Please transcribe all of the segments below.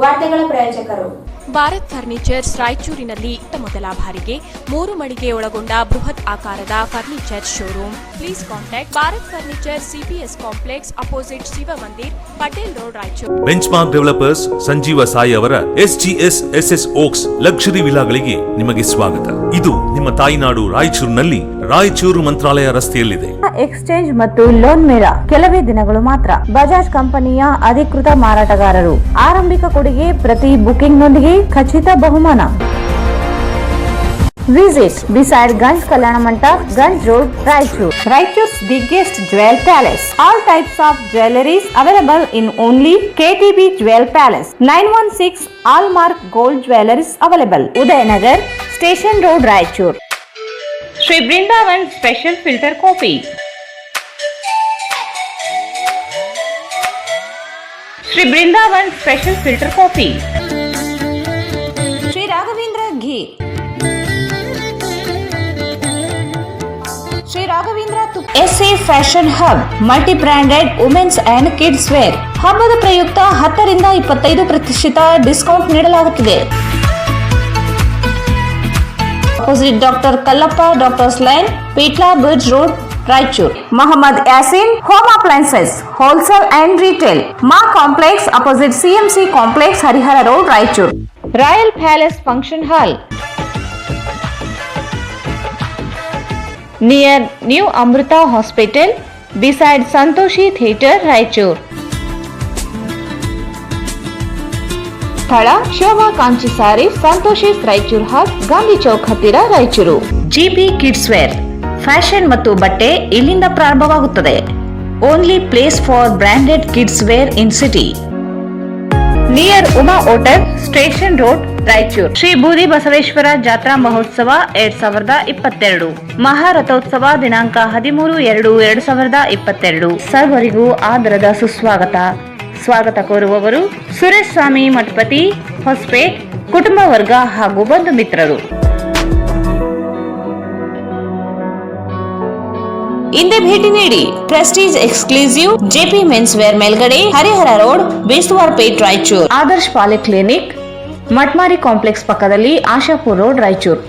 ವಾರ್ತೆಗಳ ಪ್ರಾಯೋಜಕರು ಭಾರತ್ ಫರ್ನಿಚರ್ಸ್ ರಾಯಚೂರಿನಲ್ಲಿ ಮೊದಲ ಬಾರಿಗೆ 3 ಮಳಿಗೆ ಒಳಗೊಂಡ ಬೃಹತ್ ಆಕಾರದ furniture showroom. Please contact Bharat furniture CPS complex opposite Shiva Mandir, Patel road, Raichur. Benchmark developers Sanjeeva Sai ಅವರ ಎಸ್ಜಿಎಸ್ ಓಕ್ಸ್ ಲಕ್ಸುರಿ ವಿಲಾಗಳಿಗೆ ನಿಮಗೆ ಸ್ವಾಗತ. ಇದು ನಿಮ್ಮ ತಾಯಿನಾಡು ರಾಯಚೂರಿನಲ್ಲಿ ರಾಯಚೂರು ಮಂತ್ರಾಲಯ ರಸ್ತೆಯಲ್ಲಿದೆ. ಎಕ್ಸ್ಚೇಂಜ್ ಮತ್ತು ಲೋನ್ ಮೇಳ ಕೆಲವೇ ದಿನಗಳು ಮಾತ್ರ. ಬಜಾಜ್ ಕಂಪನಿಯ ಅಧಿಕೃತ ಮಾರಾಟಗಾರರು. ಆರಂಭಿಕ ಕೊಡುಗೆ ಪ್ರತಿ ಬುಕಿಂಗ್ ನೊಂದಿಗೆ ಖಚಿತ ಬಹುಮಾನ. Visit beside Ganj Kalyana Mandap, Ganj Road, Raichur. Raichur's biggest jewel palace. All types of jewelries available in only KTB Jewel Palace. 916 Allmark Gold Jewelries available. Udayanagar, Station Road, Raichur. Sri Brindavan Special Filter Coffee. Sri Brindavan Special Filter Coffee. Sri Raghavendra Ghee. Sri Raghavendra SA Fashion Hub, multi-branded women's and kids wear. ಹಬ್ಬದ ಪ್ರಯುಕ್ತ 10 ರಿಂದ 25% discount ನೀಡಲಾಗುತ್ತಿದೆ. Opposite Dr. Kallappa Doctor's Lane, Pitla Bridge Road, Raichur. Muhammad Yasin Home Appliances, Wholesale and Retail, Ma Complex opposite CMC Complex, Harihara Road, Raichur. Royal Palace Function Hall near New Amrita Hospital beside Santoshi Theatre, Raichur. ಸ್ಥಳ ಶೋಭಾ ಕಾಂಚಿ ಸಾರಿ, ಸಂತೋಷಿಸ್ ರಾಯಚೂರ್ ಹಾಟ್, ಗಾಂಧಿ ಚೌಕ್ ಹತ್ತಿರ, Raichur. GB kids wear fashion ಮತ್ತು ಬಟ್ಟೆ ಇಲ್ಲಿಂದ ಪ್ರಾರಂಭವಾಗುತ್ತದೆ. Only place for branded kids wear in city. Near Uma hotel, station road, Raichur. Shri Boodi Basaveshwara ಜಾತ್ರಾ ಮಹೋತ್ಸವ 2022 ಮಹಾರಥೋತ್ಸವ ದಿನಾಂಕ 13/2/2022. ಸರ್ವರಿಗೂ ಆದರದ ಸುಸ್ವಾಗತ. ಸ್ವಾಗತ ಕೋರುವವರು ಸುರೇಶ್ ಸ್ವಾಮಿ ಮಠಪತಿ, ಹೊಸಪೇಟ್, ಕುಟುಂಬ ವರ್ಗ ಹಾಗೂ ಬಂಧು ಮಿತ್ರರು. ಹಿಂದೆ ಭೇಟಿ ನೀಡಿ. Prestige exclusive JP men's wear ಮೇಲ್ಗಡೆ, Harihara road, Bestavarapet, Raichur. Adarsh polyclinic, Matmari complex ಪಕ್ಕದಲ್ಲಿ, ಆಶಾಪುರ್ ರೋಡ್, ರಾಯಚೂರು.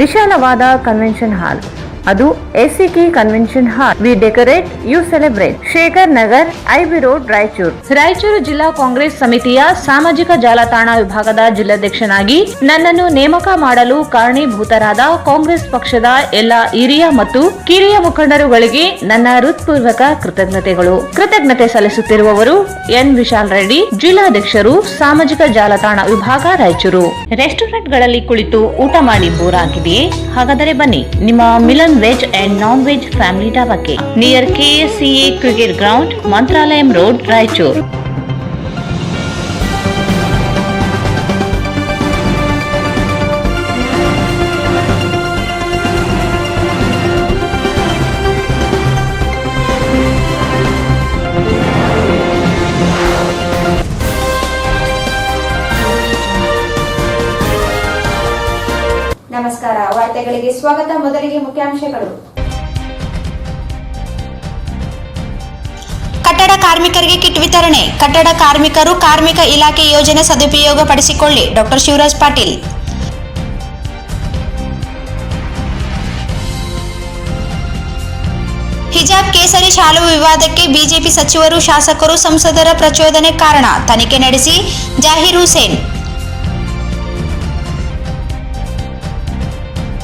ವಿಶಾಲವಾದ ಕನ್ವೆನ್ಷನ್ ಹಾಲ್, ಅದು ACK convention hall. We decorate, you celebrate. Shekhar Nagar, IB road, Raichur. Raichur ಜಿಲ್ಲಾ ಕಾಂಗ್ರೆಸ್ ಸಮಿತಿಯ ಸಾಮಾಜಿಕ ಜಾಲತಾಣ ವಿಭಾಗದ ಜಿಲ್ಲಾಧ್ಯಕ್ಷನಾಗಿ ನನ್ನನ್ನು ನೇಮಕ ಮಾಡಲು ಕಾರಣೀಭೂತರಾದ ಕಾಂಗ್ರೆಸ್ ಪಕ್ಷದ ಎಲ್ಲ ಹಿರಿಯ ಮತ್ತು ಕಿರಿಯ ಮುಖಂಡರುಗಳಿಗೆ ನನ್ನ ಹೃತ್ಪೂರ್ವಕ ಕೃತಜ್ಞತೆಗಳು. ಕೃತಜ್ಞತೆ ಸಲ್ಲಿಸುತ್ತಿರುವವರು ಎನ್ ವಿಶಾಲ್ ರೆಡ್ಡಿ, ಜಿಲ್ಲಾಧ್ಯಕ್ಷರು, ಸಾಮಾಜಿಕ ಜಾಲತಾಣ ವಿಭಾಗ, ರಾಯಚೂರು. ರೆಸ್ಟೋರೆಂಟ್ಗಳಲ್ಲಿ ಕುಳಿತು ಊಟ ಮಾಡಿ ಬೋರ್ ಆಗಿದೆಯೇ? ಹಾಗಾದರೆ ಬನ್ನಿ ನಿಮ್ಮ Milan veg and non veg family ಡಾಬಾಕ್ಕೆ, near KSCA cricket ground, Mantralayam road, Raichur. ನಮಸ್ಕಾರ, ವಾರ್ತೆಗಳಿಗೆ ಸ್ವಾಗತ. ಮೊದಲಿಗೆ ಮುಖ್ಯಾಂಶಗಳು. ಕಟ್ಟಡ ಕಾರ್ಮಿಕರಿಗೆ ಕಿಟ್ ವಿತರಣೆ. ಕಟ್ಟಡ ಕಾರ್ಮಿಕರು ಕಾರ್ಮಿಕ ಇಲಾಖೆ ಯೋಜನೆ ಸದುಪಯೋಗ ಪಡಿಸಿಕೊಳ್ಳಿ. ಡಾಕ್ಟರ್ ಶಿವರಾಜ್ ಪಾಟೀಲ್. ಹಿಜಾಬ್ ಕೇಸರಿ ಶಾಲು ವಿವಾದಕ್ಕೆ ಬಿಜೆಪಿ ಸಚಿವರು, ಶಾಸಕರು, ಸಂಸದರ ಪ್ರಚೋದನೆ ಕಾರಣ. ತನಿಖೆ ನಡೆಸಿ ಜಾಹಿರ್ ಹುಸೇನ್.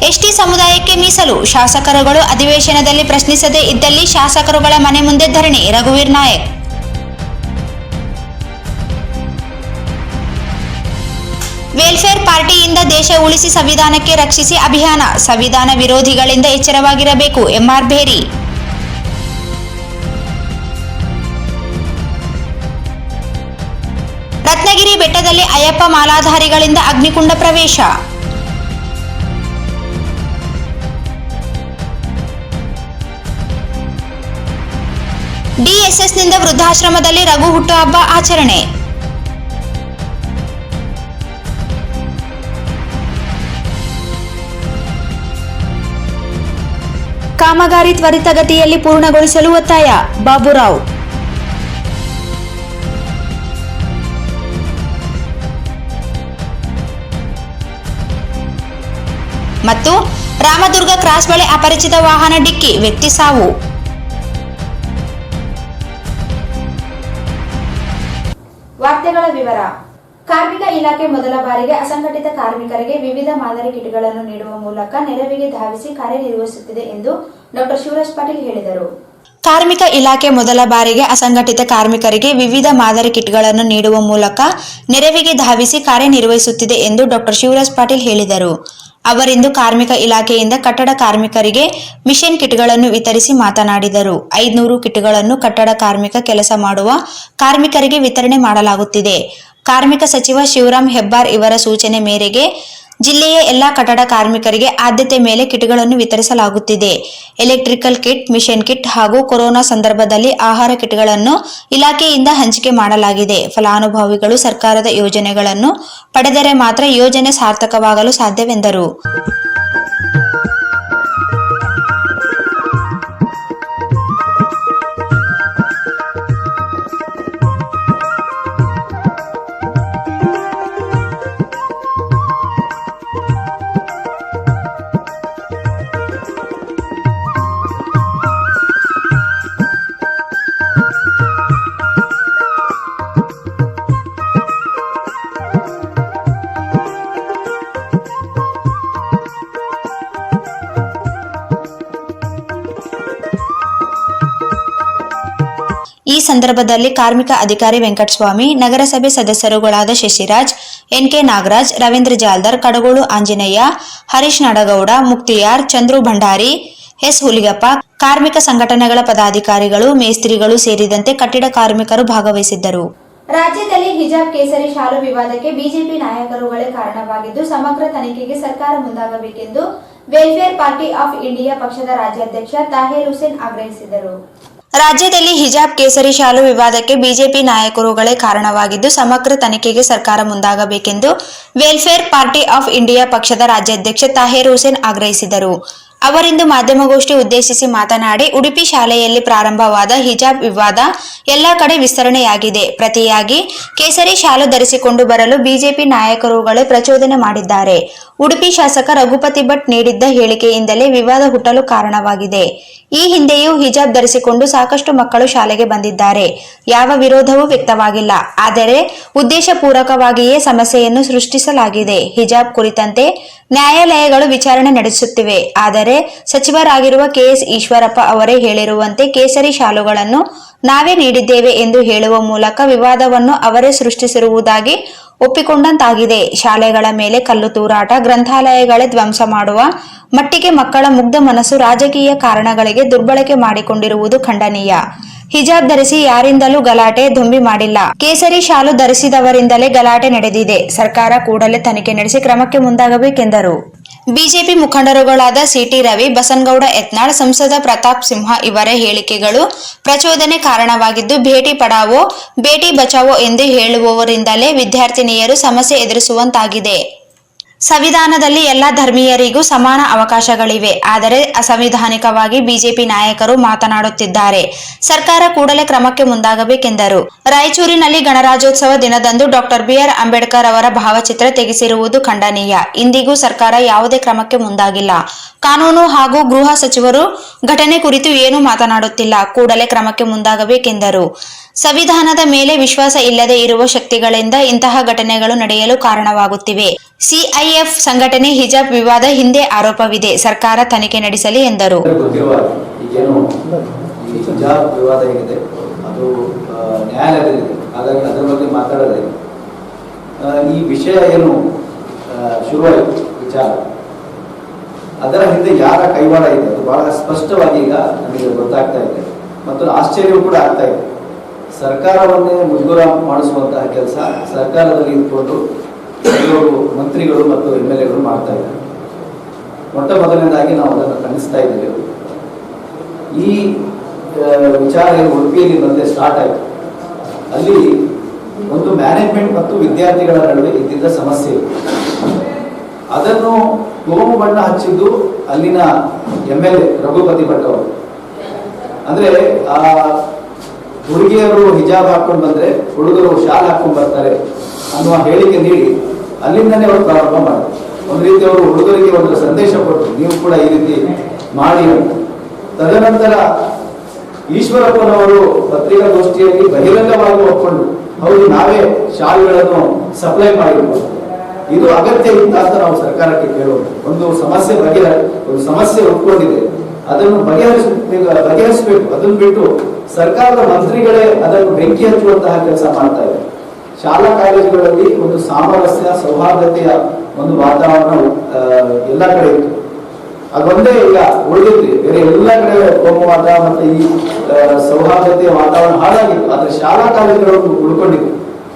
ಎಸ್ಟಿ ಸಮುದಾಯಕ್ಕೆ ಮೀಸಲು. ಶಾಸಕರುಗಳು ಅಧಿವೇಶನದಲ್ಲಿ ಪ್ರಶ್ನಿಸದೇ ಇದ್ದಲ್ಲಿ ಶಾಸಕರುಗಳ ಮನೆ ಮುಂದೆ ಧರಣಿ. ರಘುವೀರ್ ನಾಯಕ್. ವೆಲ್ಫೇರ್ ಪಾರ್ಟಿಯಿಂದ ದೇಶ ಉಳಿಸಿ ಸಂವಿಧಾನಕ್ಕೆ ರಕ್ಷಿಸಿ ಅಭಿಯಾನ. ಸಂವಿಧಾನ ವಿರೋಧಿಗಳಿಂದ ಎಚ್ಚರವಾಗಿರಬೇಕು. ಎಂಆರ್ ಬೇರಿ. ರತ್ನಗಿರಿ ಬೆಟ್ಟದಲ್ಲಿ ಅಯ್ಯಪ್ಪ ಮಾಲಾಧಾರಿಗಳಿಂದ ಅಗ್ನಿಕುಂಡ ಪ್ರವೇಶ. ಡಿಎಸ್ಎಸ್ನಿಂದ ವೃದ್ಧಾಶ್ರಮದಲ್ಲಿ ರಘು ಹುಟ್ಟುಹಬ್ಬ ಆಚರಣೆ. ಕಾಮಗಾರಿ ತ್ವರಿತಗತಿಯಲ್ಲಿ ಪೂರ್ಣಗೊಳಿಸಲು ಒತ್ತಾಯ. ಬಾಬುರಾವ್. ಮತ್ತು ರಾಮದುರ್ಗ ಕ್ರಾಸ್ ಬಳಿ ಅಪರಿಚಿತ ವಾಹನ ಡಿಕ್ಕಿ, ವ್ಯಕ್ತಿ ಸಾವು. ವಾರ್ತೆಗಳ ವಿವರ. ಕಾರ್ಮಿಕ ಇಲಾಖೆ ಮೊದಲ ಬಾರಿಗೆ ಅಸಂಘಟಿತ ಕಾರ್ಮಿಕರಿಗೆ ವಿವಿಧ ಮಾದರಿ ಕಿಟ್ಗಳನ್ನು ನೀಡುವ ಮೂಲಕ ನೆರವಿಗೆ ಧಾವಿಸಿ ಕಾರ್ಯನಿರ್ವಹಿಸುತ್ತಿದೆ ಎಂದು ಡಾ. ಶಿವರಾಜ್ ಪಾಟೀಲ್ ಹೇಳಿದರು. ಕಾರ್ಮಿಕ ಇಲಾಖೆ ಮೊದಲ ಬಾರಿಗೆ ಅಸಂಘಟಿತ ಕಾರ್ಮಿಕರಿಗೆ ವಿವಿಧ ಮಾದರಿ ಕಿಟ್ಗಳನ್ನು ನೀಡುವ ಮೂಲಕ ನೆರವಿಗೆ ಧಾವಿಸಿ ಕಾರ್ಯನಿರ್ವಹಿಸುತ್ತಿದೆ ಎಂದು ಡಾ. ಶಿವರಾಜ್ ಪಾಟೀಲ್ ಹೇಳಿದರು. ಅವರಿಂದು ಕಾರ್ಮಿಕ ಇಲಾಖೆಯಿಂದ ಕಟ್ಟಡ ಕಾರ್ಮಿಕರಿಗೆ ಮಿಷನ್ ಕಿಟ್ಗಳನ್ನು ವಿತರಿಸಿ ಮಾತನಾಡಿದರು. 500 ಕಿಟ್ಗಳನ್ನು ಕಟ್ಟಡ ಕಾರ್ಮಿಕ ಕೆಲಸ ಮಾಡುವ ಕಾರ್ಮಿಕರಿಗೆ ವಿತರಣೆ ಮಾಡಲಾಗುತ್ತಿದೆ. ಕಾರ್ಮಿಕ ಸಚಿವ ಶಿವರಾಮ್ ಹೆಬ್ಬಾರ್ ಇವರ ಸೂಚನೆ ಮೇರೆಗೆ ಜಿಲ್ಲೆಯ ಎಲ್ಲಾ ಕಟ್ಟಡ ಕಾರ್ಮಿಕರಿಗೆ ಆದ್ಯತೆ ಮೇಲೆ ಕಿಟ್ಗಳನ್ನು ವಿತರಿಸಲಾಗುತ್ತಿದೆ. ಎಲೆಕ್ಟ್ರಿಕಲ್ ಕಿಟ್, ಮಿಷನ್ ಕಿಟ್ ಹಾಗೂ ಕೊರೋನಾ ಸಂದರ್ಭದಲ್ಲಿ ಆಹಾರ ಕಿಟ್ಗಳನ್ನು ಇಲಾಖೆಯಿಂದ ಹಂಚಿಕೆ ಮಾಡಲಾಗಿದೆ. ಫಲಾನುಭವಿಗಳು ಸರ್ಕಾರದ ಯೋಜನೆಗಳನ್ನು ಪಡೆದರೆ ಮಾತ್ರ ಯೋಜನೆ ಸಾರ್ಥಕವಾಗಲು ಸಾಧ್ಯವೆಂದರು. ಈ ಸಂದರ್ಭದಲ್ಲಿ ಕಾರ್ಮಿಕ ಅಧಿಕಾರಿ ವೆಂಕಟಸ್ವಾಮಿ, ನಗರಸಭೆ ಸದಸ್ಯರುಗಳಾದ ಶಶಿರಾಜ್, ಎನ್ಕೆ ನಾಗರಾಜ್, ರವೀಂದ್ರ ಜಾಲ್ದರ್, ಕಡಗೋಳು ಆಂಜನೇಯ, ಹರೀಶ್ ನಡಗೌಡ, ಮುಕ್ತಿಯಾರ್, ಚಂದ್ರು ಭಂಡಾರಿ, ಎಸ್ ಹುಲಿಗಪ್ಪ, ಕಾರ್ಮಿಕ ಸಂಘಟನೆಗಳ ಪದಾಧಿಕಾರಿಗಳು, ಮೇಸ್ತ್ರಿಗಳು ಸೇರಿದಂತೆ ಕಟ್ಟಡ ಕಾರ್ಮಿಕರು ಭಾಗವಹಿಸಿದ್ದರು. ರಾಜ್ಯದಲ್ಲಿ ಹಿಜಾಬ್ ಕೇಸರಿ ಶಾಲು ವಿವಾದಕ್ಕೆ ಬಿಜೆಪಿ ನಾಯಕರುಗಳೇ ಕಾರಣವಾಗಿದ್ದು ಸಮಗ್ರ ತನಿಖೆಗೆ ಸರ್ಕಾರ ಮುಂದಾಗಬೇಕೆಂದು ವೆಲ್ಫೇರ್ ಪಾರ್ಟಿ ಆಫ್ ಇಂಡಿಯಾ ಪಕ್ಷದ ರಾಜ್ಯಾಧ್ಯಕ್ಷ ತಾಹಿರ್ ಹುಸೇನ್ ಆಗ್ರಹಿಸಿದರು. ರಾಜ್ಯದಲ್ಲಿ ಹಿಜಾಬ್ ಕೇಸರಿ ಶಾಲು ವಿವಾದಕ್ಕೆ ಬಿಜೆಪಿ ನಾಯಕರುಗಳೇ ಕಾರಣವಾಗಿದ್ದು ಸಮಗ್ರ ತನಿಖೆಗೆ ಸರ್ಕಾರ ಮುಂದಾಗಬೇಕೆಂದು ವೆಲ್ಫೇರ್ ಪಾರ್ಟಿ ಆಫ್ ಇಂಡಿಯಾ ಪಕ್ಷದ ರಾಜ್ಯಾಧ್ಯಕ್ಷ ತಾಹಿರ್ ಹುಸೇನ್ ಆಗ್ರಹಿಸಿದರು. ಅವರಿಂದು ಮಾಧ್ಯಮಗೋಷ್ಠಿ ಉದ್ದೇಶಿಸಿ ಮಾತನಾಡಿ, ಉಡುಪಿ ಶಾಲೆಯಲ್ಲಿ ಪ್ರಾರಂಭವಾದ ಹಿಜಾಬ್ ವಿವಾದ ಎಲ್ಲಾ ಕಡೆ ವಿಸ್ತರಣೆಯಾಗಿದೆ. ಪ್ರತಿಯಾಗಿ ಕೇಸರಿ ಶಾಲು ಧರಿಸಿಕೊಂಡು ಬರಲು ಬಿಜೆಪಿ ನಾಯಕರುಗಳೇ ಪ್ರಚೋದನೆ ಮಾಡಿದ್ದಾರೆ. ಉಡುಪಿ ಶಾಸಕ ರಘುಪತಿ ಭಟ್ ನೀಡಿದ್ದ ಹೇಳಿಕೆಯಿಂದಲೇ ವಿವಾದ ಹುಟ್ಟಲು ಕಾರಣವಾಗಿದೆ. ಈ ಹಿಂದೆಯೂ ಹಿಜಾಬ್ ಧರಿಸಿಕೊಂಡು ಸಾಕಷ್ಟು ಮಕ್ಕಳು ಶಾಲೆಗೆ ಬಂದಿದ್ದಾರೆ. ಯಾವ ವಿರೋಧವೂ ವ್ಯಕ್ತವಾಗಿಲ್ಲ. ಆದರೆ ಉದ್ದೇಶಪೂರ್ವಕವಾಗಿಯೇ ಸಮಸ್ಯೆಯನ್ನು ಸೃಷ್ಟಿಸಲಾಗಿದೆ. ಹಿಜಾಬ್ ಕುರಿತಂತೆ ನ್ಯಾಯಾಲಯಗಳು ವಿಚಾರಣೆ ನಡೆಸುತ್ತಿವೆ. ಆದರೆ ಸಚಿವರಾಗಿರುವ ಕೆಎಸ್ ಈಶ್ವರಪ್ಪ ಅವರೇ ಹೇಳಿರುವಂತೆ ಕೇಸರಿ ಶಾಲುಗಳನ್ನು ನಾವೇ ನೀಡಿದ್ದೇವೆ ಎಂದು ಹೇಳುವ ಮೂಲಕ ವಿವಾದವನ್ನು ಅವರೇ ಸೃಷ್ಟಿಸಿರುವುದಾಗಿ ಒಪ್ಪಿಕೊಂಡಂತಾಗಿದೆ. ಶಾಲೆಗಳ ಮೇಲೆ ಕಲ್ಲು ತೂರಾಟ, ಗ್ರಂಥಾಲಯಗಳೇ ಧ್ವಂಸ ಮಾಡುವ ಮಟ್ಟಿಗೆ ಮಕ್ಕಳ ಮುಗ್ಧ ಮನಸ್ಸು ರಾಜಕೀಯ ಕಾರಣಗಳಿಗೆ ದುರ್ಬಳಕೆ ಮಾಡಿಕೊಂಡಿರುವುದು ಖಂಡನೀಯ. ಹಿಜಾಬ್ ಧರಿಸಿ ಯಾರಿಂದಲೂ ಗಲಾಟೆ ದೊಂಬಿ ಮಾಡಿಲ್ಲ. ಕೇಸರಿ ಶಾಲು ಧರಿಸಿದವರಿಂದಲೇ ಗಲಾಟೆ ನಡೆದಿದೆ. ಸರ್ಕಾರ ಕೂಡಲೇ ತನಿಖೆ ನಡೆಸಿ ಕ್ರಮಕ್ಕೆ ಮುಂದಾಗಬೇಕೆಂದರು. ಬಿಜೆಪಿ ಮುಖಂಡರುಗಳಾದ ಸಿಟಿ ರವಿ, ಬಸನಗೌಡ ಯತ್ನಾಳ್, ಸಂಸದ ಪ್ರತಾಪ್ ಸಿಂಹ ಇವರ ಹೇಳಿಕೆಗಳು ಪ್ರಚೋದನೆ ಕಾರಣವಾಗಿದ್ದು, ಭೇಟಿ ಪಡಾವೋ ಬೇಟಿ ಬಚಾವೋ ಎಂದು ಹೇಳುವವರಿಂದಲೇ ವಿದ್ಯಾರ್ಥಿನಿಯರು ಸಮಸ್ಯೆ ಎದುರಿಸುವಂತಾಗಿದೆ. ಸಂವಿಧಾನದಲ್ಲಿ ಎಲ್ಲ ಧರ್ಮೀಯರಿಗೂ ಸಮಾನ ಅವಕಾಶಗಳಿವೆ. ಆದರೆ ಅಸಂವಿಧಾನಿಕವಾಗಿ ಬಿಜೆಪಿ ನಾಯಕರು ಮಾತನಾಡುತ್ತಿದ್ದಾರೆ. ಸರ್ಕಾರ ಕೂಡಲೇ ಕ್ರಮಕ್ಕೆ ಮುಂದಾಗಬೇಕೆಂದರು. ರಾಯಚೂರಿನಲ್ಲಿ ಗಣರಾಜ್ಯೋತ್ಸವ ದಿನದಂದು ಡಾಕ್ಟರ್ ಬಿ.ಆರ್. ಅಂಬೇಡ್ಕರ್ ಅವರ ಭಾವಚಿತ್ರ ತೆಗೆಸಿರುವುದು ಖಂಡನೀಯ. ಇಂದಿಗೂ ಸರ್ಕಾರ ಯಾವುದೇ ಕ್ರಮಕ್ಕೆ ಮುಂದಾಗಿಲ್ಲ. ಕಾನೂನು ಹಾಗೂ ಗೃಹ ಸಚಿವರು ಘಟನೆ ಕುರಿತು ಏನೂ ಮಾತನಾಡುತ್ತಿಲ್ಲ. ಕೂಡಲೇ ಕ್ರಮಕ್ಕೆ ಮುಂದಾಗಬೇಕೆಂದರು. ಸಂವಿಧಾನದ ಮೇಲೆ ವಿಶ್ವಾಸ ಇಲ್ಲದೆ ಇರುವ ಶಕ್ತಿಗಳಿಂದ ಇಂತಹ ಘಟನೆಗಳು ನಡೆಯಲು ಕಾರಣವಾಗುತ್ತಿವೆ. ಸಿಐಎಫ್ ಸಂಘಟನೆ ಹಿಜಾಬ್ ವಿವಾದ ಹಿಂದೆ ಆರೋಪವಿದೆ. ಸರ್ಕಾರ ತನಿಖೆ ನಡೆಸಲಿ ಎಂದರು. ಹಿಜಾಬ್ ವಿವಾದ ಏನಿದೆ ಅದು ನ್ಯಾಯಾಲಯದಲ್ಲಿದೆ. ಹಾಗಾಗಿ ಅದರ ಬಗ್ಗೆ ಮಾತಾಡದೆ ಈ ವಿಷಯ ಏನು ಶುರುವಾಯಿತು ವಿಚಾರ, ಅದರ ಹಿಂದೆ ಯಾರ ಕೈವಾಡ ಇದೆ ಅದು ಬಹಳ ಸ್ಪಷ್ಟವಾಗಿ ಈಗ ನಮಗೆ ಗೊತ್ತಾಗ್ತಾ ಇದೆ ಮತ್ತು ಆಶ್ಚರ್ಯವೂ ಕೂಡ ಆಗ್ತಾ ಇದೆ. ಸರ್ಕಾರವನ್ನೇ ಮುಜುಗರ ಮಾಡಿಸುವಂತಹ ಕೆಲಸ ಸರ್ಕಾರದಲ್ಲಿ ಇದ್ಕೊಂಡು ಕೆಲವರು ಮಂತ್ರಿಗಳು ಮತ್ತು MLAಗಳು ಮಾಡ್ತಾ ಇದ್ದಾರೆ. ಮೊಟ್ಟ ಮೊದಲನೇದಾಗಿ ನಾವು ಅದನ್ನು ಖಂಡಿಸ್ತಾ ಇದ್ದೇವೆ. ಈ ವಿಚಾರ ಉಡುಪಿಯಲ್ಲಿ ಬಂದೇ ಸ್ಟಾರ್ಟ್ ಆಯಿತು. ಅಲ್ಲಿ ಒಂದು ಮ್ಯಾನೇಜ್ಮೆಂಟ್ ಮತ್ತು ವಿದ್ಯಾರ್ಥಿಗಳ ನಡುವೆ ಇದ್ದಿದ್ದ ಸಮಸ್ಯೆ, ಅದನ್ನು ಕೋಮು ಬಣ್ಣ ಹಚ್ಚಿದ್ದು ಅಲ್ಲಿನ MLA ರಘುಪತಿ ಭಟ್ ಅವರು. ಅಂದ್ರೆ ಆ ಹುಡುಗಿಯರು ಹಿಜಾಬ್ ಹಾಕೊಂಡು ಬಂದ್ರೆ ಹುಡುಗರು ಶಾಲ್ ಹಾಕೊಂಡು ಬರ್ತಾರೆ ಅನ್ನುವ ಹೇಳಿಕೆ ನೀಡಿ ಅಲ್ಲಿಂದನೇ ಅವರು ಪ್ರಾರಂಭ ಮಾಡಿದ್ರು. ಒಂದು ರೀತಿ ಅವರು ಹುಡುಗರಿಗೆ ಒಂದು ಸಂದೇಶ ಕೊಟ್ಟರು, ನೀವು ಕೂಡ ಈ ರೀತಿ ಮಾಡಿ ಅಂತ. ತದನಂತರ ಈಶ್ವರಪ್ಪನವರು ಪತ್ರಿಕಾಗೋಷ್ಠಿಯಲ್ಲಿ ಬಹಿರಂಗವಾಗಿ ಒಪ್ಪಿಕೊಂಡು, ಹೌದು ನಾವೇ ಶಾಲೆಗಳನ್ನು ಸಪ್ಲೈ ಮಾಡಿರ್ಬೋದು, ಇದು ಅಗತ್ಯ ಇಲ್ಲ ಅಂತ ನಾವು ಸರ್ಕಾರಕ್ಕೆ ಕೇಳೋದು. ಒಂದು ಸಮಸ್ಯೆ ಉಟ್ಕೊಂಡಿದೆ, ಅದನ್ನು ಬಗೆಹರಿಸಬೇಕು. ಅದನ್ನು ಬಿಟ್ಟು ಸರ್ಕಾರದ ಮಂತ್ರಿಗಳೇ ಅದನ್ನು ಬೆಂಕಿ ಹಚ್ಚುವಂತಹ ಕೆಲಸ ಮಾಡ್ತಾ ಇದ್ದಾರೆ. ಶಾಲಾ ಕಾಲೇಜುಗಳಲ್ಲಿ ಒಂದು ಸಾಮರಸ್ಯ ಸೌಹಾರ್ದತೆಯ ಒಂದು ವಾತಾವರಣ ಎಲ್ಲ ಕಡೆ ಇತ್ತು. ಅದೊಂದೇ ಈಗ ಉಳಿದಿದ್ರಿ, ಬೇರೆ ಎಲ್ಲ ಕಡೆ ಕೋಮುವಾದ ಮತ್ತೆ ಈ ಸೌಹಾರ್ದತೆಯ ವಾತಾವರಣ ಹಾಳಾಗಿತ್ತು. ಆದ್ರೆ ಶಾಲಾ ಕಾಲೇಜುಗಳು ಉಳ್ಕೊಂಡಿತ್ತು.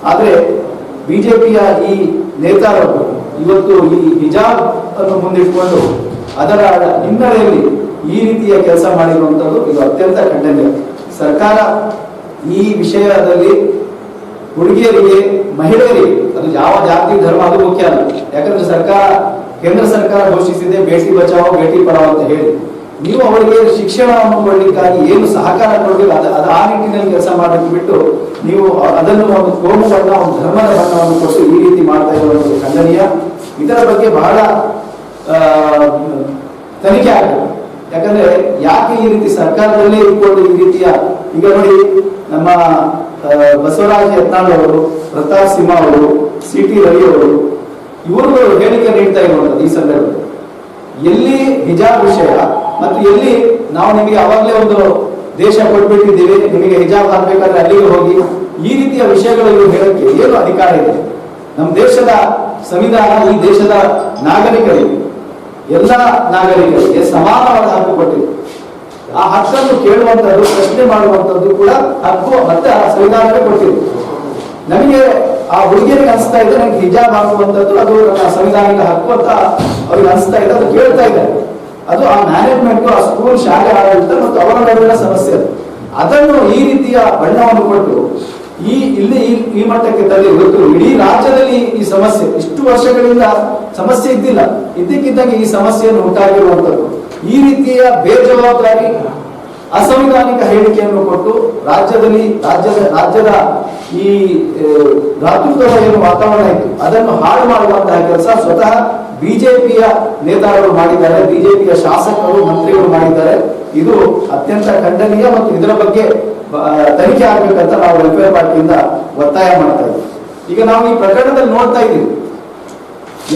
ಆದ್ರೆ ಬಿಜೆಪಿಯ ಈ ನೇತಾರರು ಇವತ್ತು ಈ ಹಿಜಾಬ್ ಅನ್ನು ಮುಂದಿಟ್ಕೊಂಡು ಅದರ ಹಿನ್ನೆಲೆಯಲ್ಲಿ ಈ ರೀತಿಯ ಕೆಲಸ ಮಾಡಿರುವಂತದ್ದು ಇದು ಅತ್ಯಂತ ಖಂಡನೀಯ. ಸರ್ಕಾರ ಈ ವಿಷಯದಲ್ಲಿ ಹುಡುಗಿಯರಿಗೆ, ಮಹಿಳೆಯರಿಗೆ, ಅದು ಯಾವ ಜಾತಿ ಧರ್ಮ ಅದು ಮುಖ್ಯ ಅಲ್ಲ. ಯಾಕಂದ್ರೆ ಕೇಂದ್ರ ಸರ್ಕಾರ ಘೋಷಿಸಿದೆ ಬೇಟಿ ಬಚಾವೋ ಬೇಟಿ ಪಡಾವೋ ಅಂತ ಹೇಳಿ, ನೀವು ಅವರಿಗೆ ಶಿಕ್ಷಣವನ್ನು ಕೊಡಲಿಕ್ಕಾಗಿ ಏನು ಸಹಕಾರ ಕೊಡಬೇಕು ಅದು ಆ ನಿಟ್ಟಿನಲ್ಲಿ ಕೆಲಸ ಮಾಡೋದು ಬಿಟ್ಟು ನೀವು ಅದನ್ನು ಒಂದು ಕೋಮು ಬಣ್ಣ, ಒಂದು ಧರ್ಮದ ಬಣ್ಣವನ್ನು ಕೊಟ್ಟು ಈ ರೀತಿ ಮಾಡ್ತಾ ಇರುವಂಥದ್ದು ಖಂಡನೀಯ. ಇದರ ಬಗ್ಗೆ ಬಹಳ ತನಿಖೆ ಆಗಬೇಕು. ಯಾಕಂದ್ರೆ ಯಾಕೆ ಈ ರೀತಿ ಸರ್ಕಾರದಲ್ಲೇ ಇಟ್ಕೊಂಡು ಈ ರೀತಿಯ, ಈಗ ನೋಡಿ ನಮ್ಮ ಬಸವರಾಜ ಯತ್ನಾಳ್ ಅವರು, ಪ್ರತಾಪ್ ಸಿಂಹ ಅವರು, CT ರವಿ ಅವರು, ಇವರು ಹೇಳಿಕೆ ನೀಡ್ತಾ ಇರುವಂತದ್ದು ಈ ಸಂದರ್ಭದಲ್ಲಿ ಎಲ್ಲಿ ಹಿಜಾಬ್ ವಿಷಯ ಮತ್ತು ಎಲ್ಲಿ ನಾವು ನಿಮಗೆ ಅವಾಗಲೇ ಒಂದು ದೇಶ ಕೊಟ್ಬಿಟ್ಟಿದ್ದೀವಿ, ನಿಮಗೆ ಹಿಜಾಬ್ ಹಾಕ್ಬೇಕಾದ್ರೆ ಅಲ್ಲಿಗೆ ಹೋಗಿ ಈ ರೀತಿಯ ವಿಷಯಗಳು ಹೇಳಕ್ಕೆ ಏನು ಅಧಿಕಾರ ಇದೆ? ನಮ್ಮ ದೇಶದ ಸಂವಿಧಾನ ಈ ದೇಶದ ನಾಗರಿಕರಿಗೆ, ಎಲ್ಲ ನಾಗರಿಕರಿಗೆ ಸಮಾನವಾದ ಹಕ್ಕು ಕೊಟ್ಟಿದೆ. ಆ ಹಕ್ಕನ್ನು ಕೇಳುವಂತದ್ದು, ಪ್ರಶ್ನೆ ಮಾಡುವಂತದ್ದು ಕೂಡ ಹಕ್ಕು ಮತ್ತೆ ಆ ಸಂವಿಧಾನವೇ ಕೊಟ್ಟಿದೆ. ನಮಗೆ ಆ ಹುಡುಗಿಯರಿಗೆ ಅನಿಸ್ತಾ ಇದೆ ನನಗೆ ಹಿಜಾಬ್ ಹಾಕುವಂಥದ್ದು ಅದು ನನ್ನ ಸಂವಿಧಾನಿಕ ಹಕ್ಕು ಅಂತ ಅವ್ರಿಗೆ ಅನಿಸ್ತಾ ಇದೆ, ಅದು ಕೇಳ್ತಾ ಇದ್ದಾರೆ. ಅದು ಆ ಮ್ಯಾನೇಜ್ಮೆಂಟ್, ಆ ಸ್ಕೂಲ್, ಶಾಲೆ ಆಡಳಿತ ಮತ್ತು ಅವರ ನಡುವಿನ ಸಮಸ್ಯೆ. ಅದನ್ನು ಈ ರೀತಿಯ ಬಣ್ಣವನ್ನು ಕೊಟ್ಟು ಈ ಮಟ್ಟಕ್ಕೆ ತಂದು ಇವತ್ತು ಇಡೀ ರಾಜ್ಯದಲ್ಲಿ ಈ ಸಮಸ್ಯೆ ಇಷ್ಟು ವರ್ಷಗಳಿಂದ ಸಮಸ್ಯೆ ಇದ್ದಿಲ್ಲ, ಇದ್ದಕ್ಕಿದ್ದಂಗೆ ಈ ಸಮಸ್ಯೆಯನ್ನು ಉಂಟಾಗಿರುವಂತದ್ದು. ಈ ರೀತಿಯ ಬೇಜವಾಬ್ದಾರಿ ಅಸಂವಿಧಾನಿಕ ಹೇಳಿಕೆಯನ್ನು ಕೊಟ್ಟು ರಾಜ್ಯದ ಈ ಭ್ರಾತೃತ್ವದ ಏನು ವಾತಾವರಣ ಇತ್ತು ಅದನ್ನು ಹಾಳು ಮಾಡುವಂತಹ ಕೆಲಸ ಸ್ವತಃ ಬಿಜೆಪಿಯ ನೇತಾರರು ಮಾಡಿದ್ದಾರೆ, ಬಿಜೆಪಿಯ ಶಾಸಕರು, ಮಂತ್ರಿಗಳು ಮಾಡಿದ್ದಾರೆ. ಇದು ಅತ್ಯಂತ ಖಂಡನೀಯ ಮತ್ತು ಇದರ ಬಗ್ಗೆ ತನಿಖೆ ಆಗ್ಬೇಕಂತ ನಾವು ವೆಲ್ಫೇರ್ ಪಾರ್ಟಿಯಿಂದ ಒತ್ತಾಯ ಮಾಡ್ತಾ ಇದ್ದೀವಿ. ಈಗ ನಾವು ಈ ಪ್ರಕರಣದಲ್ಲಿ ನೋಡ್ತಾ ಇದ್ದೀವಿ,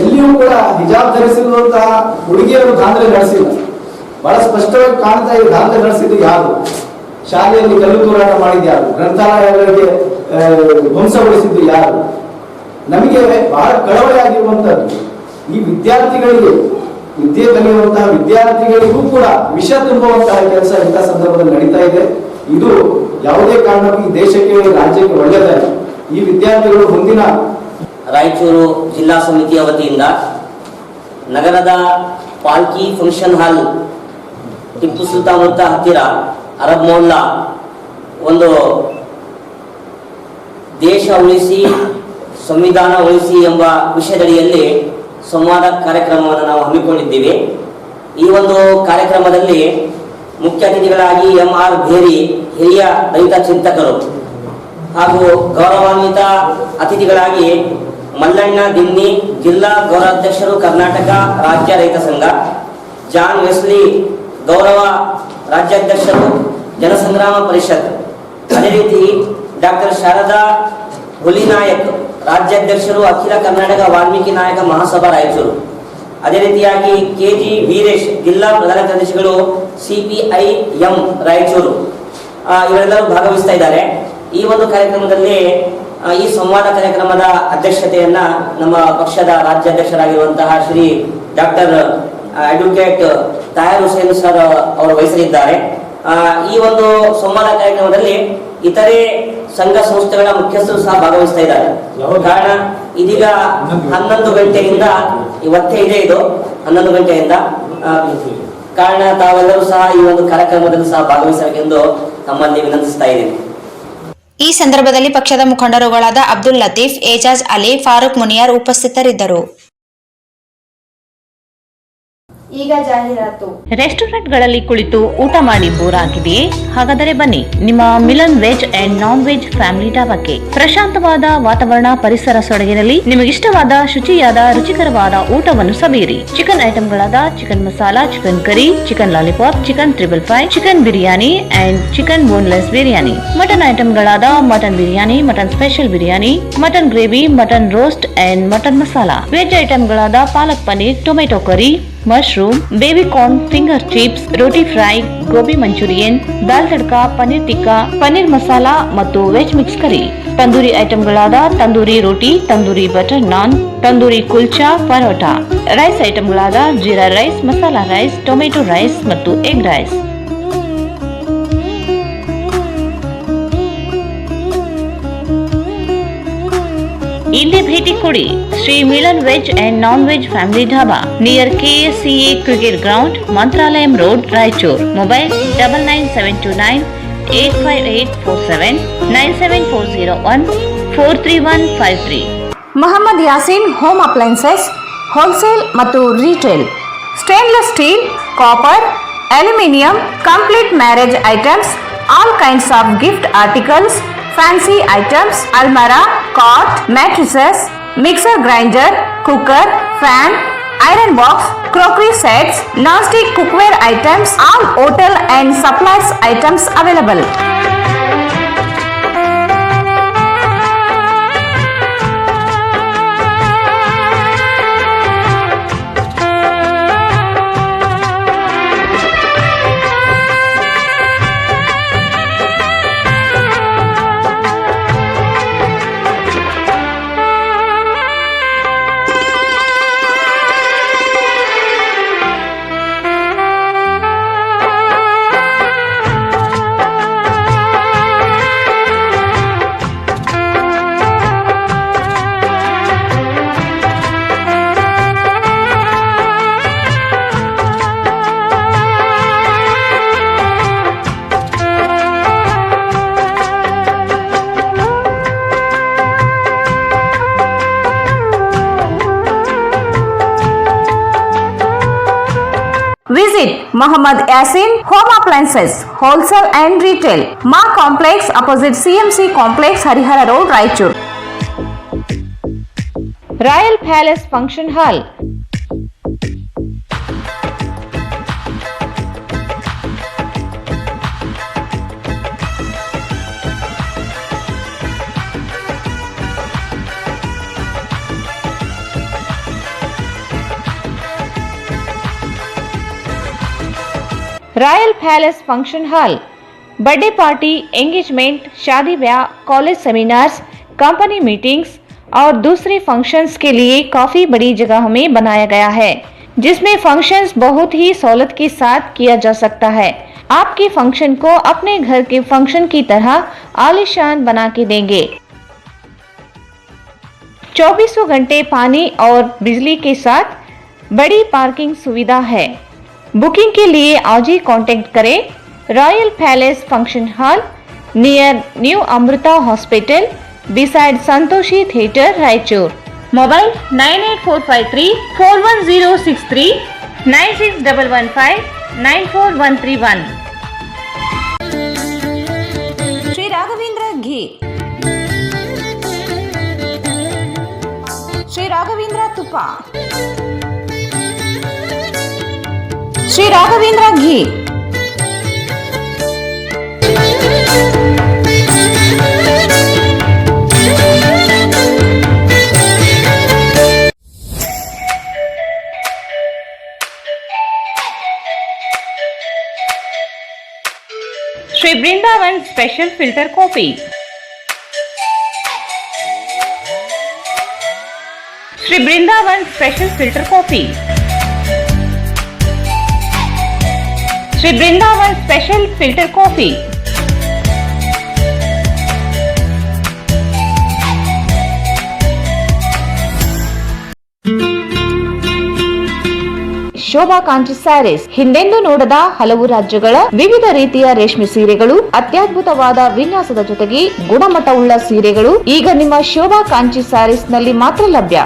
ಎಲ್ಲಿಯೂ ಕೂಡ ಹಿಜಾಬ್ ಧರಿಸಿರುವಂತಹ ಹುಡುಗಿಯರು ದಾಂಧಲೆ ನಡೆಸಿಲ್ಲ. ಬಹಳ ಸ್ಪಷ್ಟವಾಗಿ ಕಾಣ್ತಾ ಇದೆ ದಾಂಧಲೆ ನಡೆಸಿದ್ದು ಯಾರು, ಶಾಲೆಯಲ್ಲಿ ಕಲ್ಲು ತೂರಾಟ ಮಾಡಿದ ಯಾರು, ಗ್ರಂಥಾಲಯಗಳಿಗೆ ಧ್ವಂಸಗೊಳಿಸಿದ್ದು ಯಾರು. ನಮಗೆ ಬಹಳ ಕಳವಳಿಯಾಗಿರುವಂತದ್ದು ಈ ವಿದ್ಯಾರ್ಥಿಗಳಿಗೆ, ವಿದ್ಯೆ ಕಲಿಯುವಂತಹ ವಿದ್ಯಾರ್ಥಿಗಳಿಗೂ ಕೂಡ ವಿಷ ತುಂಬುವಂತಹ ಕೆಲಸ ಇಂಥ ಸಂದರ್ಭದಲ್ಲಿ ನಡೀತಾ ಇದೆ. ಇದು ಯಾವುದೇ ಕಾರಣಕ್ಕೂ ಈ ದೇಶಕ್ಕೆ, ರಾಜ್ಯಕ್ಕೆ ಒಳ್ಳೆಯದಲ್ಲ. ಈ ವಿದ್ಯಾರ್ಥಿಗಳು ಮುಂದಿನ ರಾಯಚೂರು ಜಿಲ್ಲಾ ಸಮಿತಿಯ ವತಿಯಿಂದ ನಗರದ ಪಾಲ್ಕಿ ಫಂಕ್ಷನ್ ಹಾಲ್ ಟಿಪ್ಪು ಸುಲ್ತಾನ್ ವೃತ್ತ ಹತ್ತಿರ ಅರಬ್ ಮೊಹಲ್ಲಾ ಒಂದು ದೇಶ ಉಳಿಸಿ ಸಂವಿಧಾನ ಉಳಿಸಿ ಎಂಬ ವಿಷಯದಡಿಯಲ್ಲಿ ಸಂವಾದ ಕಾರ್ಯಕ್ರಮವನ್ನು ನಾವು ಹಮ್ಮಿಕೊಂಡಿದ್ದೀವಿ. ಈ ಒಂದು ಕಾರ್ಯಕ್ರಮದಲ್ಲಿ ಮುಖ್ಯ ಅತಿಥಿಗಳಾಗಿ MR ಭೇರಿ, ಹಿರಿಯ ರೈತ ಚಿಂತಕರು, ಹಾಗೂ ಗೌರವಾನ್ವಿತ ಅತಿಥಿಗಳಾಗಿ ಮಲ್ಲಣ್ಣ ದಿನ್ನಿ, ಜಿಲ್ಲಾ ಗೌರವಾಧ್ಯಕ್ಷರು, ಕರ್ನಾಟಕ ರಾಜ್ಯ ರೈತ ಸಂಘ, ಜಾನ್ ವೆಸ್ಲಿ, ಗೌರವ ರಾಜ್ಯಾಧ್ಯಕ್ಷರು, ಜನಸಂಗ್ರಾಮ ಪರಿಷತ್, ಅದೇ ರೀತಿ ಡಾಕ್ಟರ್ ಶಾರದಾ ಹುಲಿನಾಯಕ್, ರಾಜ್ಯಾಧ್ಯಕ್ಷರು, ಅಖಿಲ ಕರ್ನಾಟಕ ವಾಲ್ಮೀಕಿ ನಾಯಕ ಮಹಾಸಭಾ ರಾಯಚೂರು, ಅದೇ ರೀತಿಯಾಗಿ KG ವೀರೇಶ್, ಜಿಲ್ಲಾ ಪ್ರಧಾನ ಕಾರ್ಯದರ್ಶಿಗಳು, CPIM ರಾಯಚೂರು, ಇವರೆಲ್ಲರೂ ಭಾಗವಹಿಸ್ತಾ ಇದ್ದಾರೆ. ಈ ಒಂದು ಕಾರ್ಯಕ್ರಮದಲ್ಲಿ ಈ ಸಂವಾದ ಕಾರ್ಯಕ್ರಮದ ಅಧ್ಯಕ್ಷತೆಯನ್ನ ನಮ್ಮ ಪಕ್ಷದ ರಾಜ್ಯಾಧ್ಯಕ್ಷರಾಗಿರುವಂತಹ Shri doctor advocate Tahir Hussain sir ಅವರು ವಹಿಸಲಿದ್ದಾರೆ. ಈ ಒಂದು ಸಂವಾದ ಕಾರ್ಯಕ್ರಮದಲ್ಲಿ ಇತರೆ ಸಂಘ ಸಂಸ್ಥೆಗಳ ಮುಖ್ಯಸ್ಥರು ಸಹ ಭಾಗವಹಿಸ್ತಾ ಇದ್ದಾರೆ. ಕಾರಣ ಇದೀಗ 11 ಗಂಟೆಯಿಂದ ಇವತ್ತೇ ಇದೆ, ಇದು 11 ಗಂಟೆಯಿಂದ ಕಾರಣ ತಾವೆಲ್ಲರೂ ಸಹ ಈ ಒಂದು ಕಾರ್ಯಕ್ರಮದಲ್ಲಿ ಸಹ ಭಾಗವಹಿಸಬೇಕೆಂದು ತಮ್ಮಲ್ಲಿ ವಿನಂತಿಸ್ತಾ ಇದ್ದೀನಿ. ಈ ಸಂದರ್ಭದಲ್ಲಿ ಪಕ್ಷದ ಮುಖಂಡರುಗಳಾದ ಅಬ್ದುಲ್ ಲತೀಫ್, ಏಜಾಜ್ ಅಲಿ, ಫಾರೂಕ್ ಮುನಿಯಾರ್ ಉಪಸ್ಥಿತರಿದ್ದರು. ಈಗ ಜಾಹೀರಾತು. ರೆಸ್ಟೋರೆಂಟ್ಗಳಲ್ಲಿ ಕುಳಿತು ಊಟ ಮಾಡಿ ಬೋರ್ ಆಗಿದೆಯೇ? ಹಾಗಾದರೆ ಬನ್ನಿ ನಿಮ್ಮ Milan veg and non veg family ಢಾಬಾಕ್ಕೆ. ಪ್ರಶಾಂತವಾದ ವಾತಾವರಣ, ಪರಿಸರ ಸೊಡಗಿನಲ್ಲಿ ನಿಮಗಿಷ್ಟವಾದ ಶುಚಿಯಾದ ರುಚಿಕರವಾದ ಊಟವನ್ನು ಸವಿಯಿರಿ. ಚಿಕನ್ ಐಟಂಗಳಾದ chicken masala, chicken curry, chicken lollipop, chicken 555, chicken biryani and chicken boneless biryani. Mutton ಐಟಂಗಳಾದ mutton biryani, mutton special biryani, mutton gravy, mutton roast and mutton masala. Veg ಐಟಂಗಳಾದ palak paneer, tomato curry, mushroom, baby corn, finger chips, roti fry, gobi Manchurian, dal tadka, paneer tikka, paneer masala ಮತ್ತು veg mix curry. Tandoori ಐಟಂಗಳಾದ tandoori roti, tandoori butter naan, tandoori kulcha, paratha. Rice ಐಟಂಗಳಾದ jeera rice, masala rice, tomato rice ಮತ್ತು egg rice. ಇಲ್ಲಿ ಭೇಟಿ ಕೊಡಿ Shri Milan veg and non veg family dhaba, near KSCA cricket ground, Mantralayam road, Raichur. Mobile 9972985847, 97401 Mohammad Yaseen home appliances wholesale ಮತ್ತು retail. Stainless steel, copper, aluminium, complete marriage items, all kinds of gift articles, fancy items, ಅಲ್ಮಾರಾ, ಕಾಟ್, matrices, mixer grinder, cooker, fan, iron box, crockery sets, non-stick cookware items, all hotel and supplies items available. Visit Mohammad Yasin Home Appliances Wholesale and Retail, Ma Complex opposite CMC Complex, Harihara Road, Raichur. Royal Palace Function Hall. Royal palace function hall birthday party, engagement, शादी ब्याह, college seminars, company meetings और दूसरे functions के लिए काफी बड़ी जगह में बनाया गया है, जिसमें फंक्शंस बहुत ही सहूलत के साथ किया जा सकता है। आपके फंक्शन को अपने घर के फंक्शन की तरह आलीशान बना के देंगे। 24 घंटे पानी और बिजली के साथ बड़ी पार्किंग सुविधा है। बुकिंग के लिए आज ही कांटेक्ट करें royal palace function hall near new Amrita hospital beside Santoshi theatre, Raichur. Mobile 98453-41063, 96115-94131. Shri Raghavendra ghee, Shri Raghavendra ತುಪ್ಪ, Shri Raghavendra ghee. Shri Vrindavan special filter coffee, Shri Vrindavan special filter coffee, Shri Vrindavan special filter coffee. Shobha Kanchi sarees, ಹಿಂದೆಂದೂ ನೋಡದ ಹಲವು ರಾಜ್ಯಗಳ ವಿವಿಧ ರೀತಿಯ ರೇಷ್ಮೆ ಸೀರೆಗಳು, ಅತ್ಯದ್ಭುತವಾದ ವಿನ್ಯಾಸದ ಜೊತೆಗೆ ಗುಣಮಟ್ಟವುಳ್ಳ ಸೀರೆಗಳು ಈಗ ನಿಮ್ಮ ಶೋಭಾ ಕಾಂಚಿ ಸ್ಯಾರೀಸ್ ನಲ್ಲಿ ಮಾತ್ರ ಲಭ್ಯ.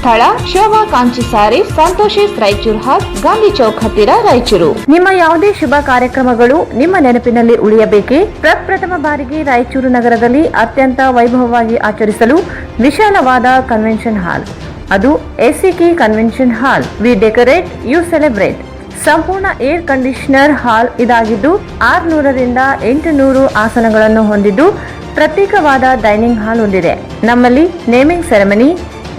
ಸ್ಥಳ ಶೋಭಾ ಕಾಂಚಿ ಸಾರಿ ಸಂತೋಷಿಸ್ ರಾಯಚೂರು ಹಾಲ್ ಗಾಂಧಿ ಚೌಕ್ ಹತ್ತಿರ ರಾಯಚೂರು. ನಿಮ್ಮ ಯಾವುದೇ ಶುಭ ಕಾರ್ಯಕ್ರಮಗಳು ನಿಮ್ಮ ನೆನಪಿನಲ್ಲಿ ಉಳಿಯಬೇಕೇ? ಪ್ರಪ್ರಥಮ ಬಾರಿಗೆ ರಾಯಚೂರು ನಗರದಲ್ಲಿ ಅತ್ಯಂತ ವೈಭವವಾಗಿ ಆಚರಿಸಲು ವಿಶಾಲವಾದ ಕನ್ವೆನ್ಷನ್ ಹಾಲ್, ಅದು ACK convention hall. We decorate, you celebrate. ಸಂಪೂರ್ಣ ಏರ್ ಕಂಡೀಷನರ್ ಹಾಲ್ ಇದಾಗಿದ್ದು 600ರಿಂದ 800 ಆಸನಗಳನ್ನು ಹೊಂದಿದ್ದು ಪ್ರತ್ಯೇಕವಾದ ಡೈನಿಂಗ್ ಹಾಲ್ ಹೊಂದಿದೆ. ನಮ್ಮಲ್ಲಿ naming ceremony,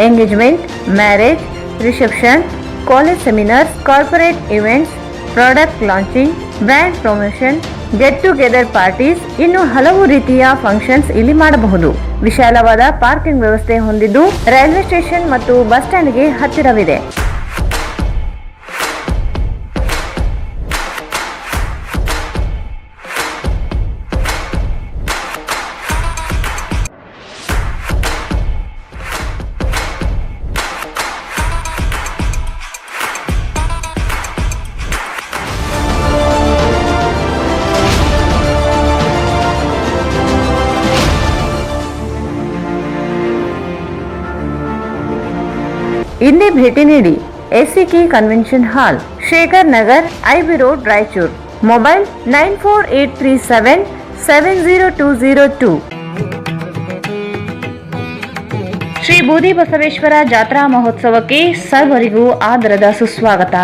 engagement, marriage, reception, college seminars, corporate events, product launching, brand promotion, get together parties, ಇನ್ನು ಹಲವು ರೀತಿಯ ಫಂಕ್ಷನ್ಸ್ ಇಲ್ಲಿ ಮಾಡಬಹುದು. ವಿಶಾಲವಾದ ಪಾರ್ಕಿಂಗ್ ವ್ಯವಸ್ಥೆ ಹೊಂದಿದ್ದು ರೈಲ್ವೆ ಸ್ಟೇಷನ್ ಮತ್ತು ಬಸ್ ಸ್ಟ್ಯಾಂಡ್ಗೆ ಹತ್ತಿರವಿದೆ. ಇಲ್ಲಿ ಭೇಟಿ ನೀಡಿ. ಎಸಿಕೆ ಕನ್ವೆನ್ಷನ್ ಹಾಲ್, Shekhar Nagar, IB road, Raichur. Mobile 9483777002. Shri Boodi Basaveshwara ಜಾತ್ರಾ ಮಹೋತ್ಸವಕ್ಕೆ ಸರ್ವರಿಗೂ ಆದರದ ಸುಸ್ವಾಗತ.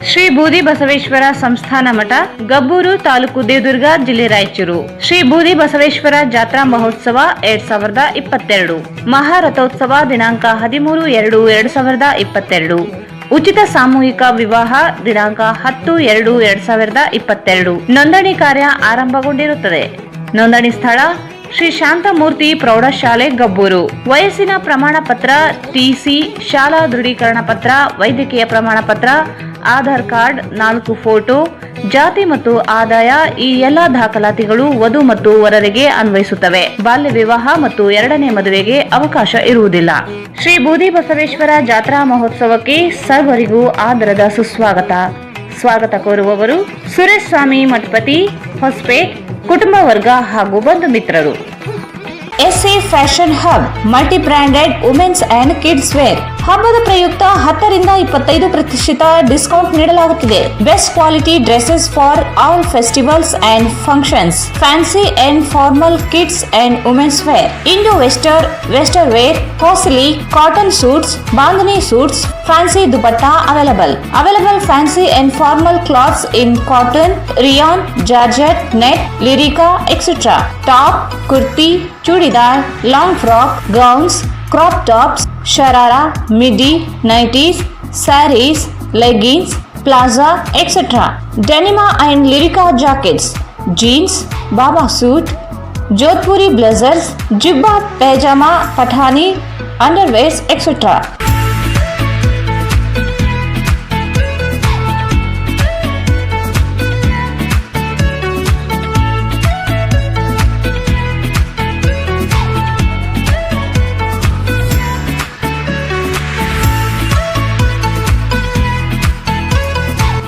ಶ್ರೀ ಬೂದಿ ಬಸವೇಶ್ವರ ಸಂಸ್ಥಾನ ಮಠ, ಗಬ್ಬೂರು ತಾಲೂಕು, ದೇವದುರ್ಗ ಜಿಲ್ಲೆ, ರಾಯಚೂರು. ಶ್ರೀ ಬೂದಿ ಬಸವೇಶ್ವರ ಜಾತ್ರಾ ಮಹೋತ್ಸವ 2022. ಮಹಾರಥೋತ್ಸವ ದಿನಾಂಕ 13/2/2022. ಉಚಿತ ಸಾಮೂಹಿಕ ವಿವಾಹ ದಿನಾಂಕ 10/2/2022. ನೋಂದಣಿ ಕಾರ್ಯ ಆರಂಭಗೊಂಡಿರುತ್ತದೆ. ನೋಂದಣಿ ಸ್ಥಳ ಶ್ರೀ ಶಾಂತಮೂರ್ತಿ ಪ್ರೌಢಶಾಲೆ, ಗಬ್ಬೂರು. ವಯಸ್ಸಿನ ಪ್ರಮಾಣ ಪತ್ರ, ಟಿಸಿ, ಶಾಲಾ ದೃಢೀಕರಣ ಪತ್ರ, ವೈದ್ಯಕೀಯ ಪ್ರಮಾಣ ಪತ್ರ, ಆಧಾರ್ ಕಾರ್ಡ್, 4 ಫೋಟೋ, ಜಾತಿ ಮತ್ತು ಆದಾಯ ಈ ಎಲ್ಲಾ ದಾಖಲಾತಿಗಳು ವಧು ಮತ್ತು ವರರಿಗೆ ಅನ್ವಯಿಸುತ್ತವೆ. ಬಾಲ್ಯ ವಿವಾಹ ಮತ್ತು 2ನೇ ಮದುವೆಗೆ ಅವಕಾಶ ಇರುವುದಿಲ್ಲ. ಶ್ರೀ ಬೂದಿ ಬಸವೇಶ್ವರ ಜಾತ್ರಾ ಮಹೋತ್ಸವಕ್ಕೆ ಸರ್ವರಿಗೂ ಆದರದ ಸುಸ್ವಾಗತ. ಸ್ವಾಗತ ಕೋರುವವರು ಸುರೇಶ್ ಸ್ವಾಮಿ ಮಠಪತಿ, ಹೊಸಪೇಟ್, ಕುಟುಂಬ ವರ್ಗ ಹಾಗೂ ಬಂಧು ಮಿತ್ರರು. SA fashion hub, multi branded women's and kids wear. ಹಬ್ಬದ ಪ್ರಯುಕ್ತ 10ರಿಂದ 25% ಡಿಸ್ಕೌಂಟ್ ನೀಡಲಾಗುತ್ತಿದೆ. Best quality dresses for all festivals and functions. Fancy and formal kids and women's wear. Indo western wear, costly cotton suits, bandhani suits, fancy dupatta available. Fancy and formal clothes in cotton, rayon, georgette, net, Lycra, etcetera. Top, kurti, churidar, long frock, gowns, crop tops, sharara, midi, nighties, sarees, leggings, plaza, etcetera. Denim and Lycra jackets, jeans, baba suit, Jodhpuri blazers, jibba, pyjama, pathani, underwears, etcetera.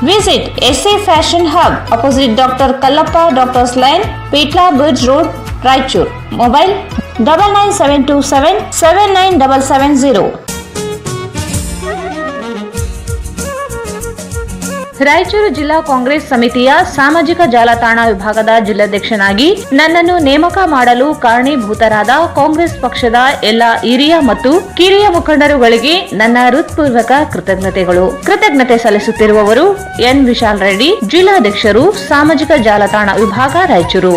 Visit SA Fashion Hub, opposite Dr. Kallappa Doctor's Lane, Pitla Bridge Road, Raichur. Mobile 99727 79770. Raichur ಜಿಲ್ಲಾ ಕಾಂಗ್ರೆಸ್ ಸಮಿತಿಯ ಸಾಮಾಜಿಕ ಜಾಲತಾಣ ವಿಭಾಗದ ಜಿಲ್ಲಾಧ್ಯಕ್ಷನಾಗಿ ನನ್ನನ್ನು ನೇಮಕ ಮಾಡಲು ಕಾರಣೀಭೂತರಾದ ಕಾಂಗ್ರೆಸ್ ಪಕ್ಷದ ಎಲ್ಲ ಹಿರಿಯ ಮತ್ತು ಕಿರಿಯ ಮುಖಂಡರುಗಳಿಗೆ ನನ್ನ ಹೃತ್ಪೂರ್ವಕ ಕೃತಜ್ಞತೆ ಸಲ್ಲಿಸುತ್ತಿರುವವರು ಎನ್ ವಿಶಾಲ್ ರೆಡ್ಡಿ, ಜಿಲ್ಲಾಧ್ಯಕ್ಷರು, ಸಾಮಾಜಿಕ ಜಾಲತಾಣ ವಿಭಾಗ, ರಾಯಚೂರು.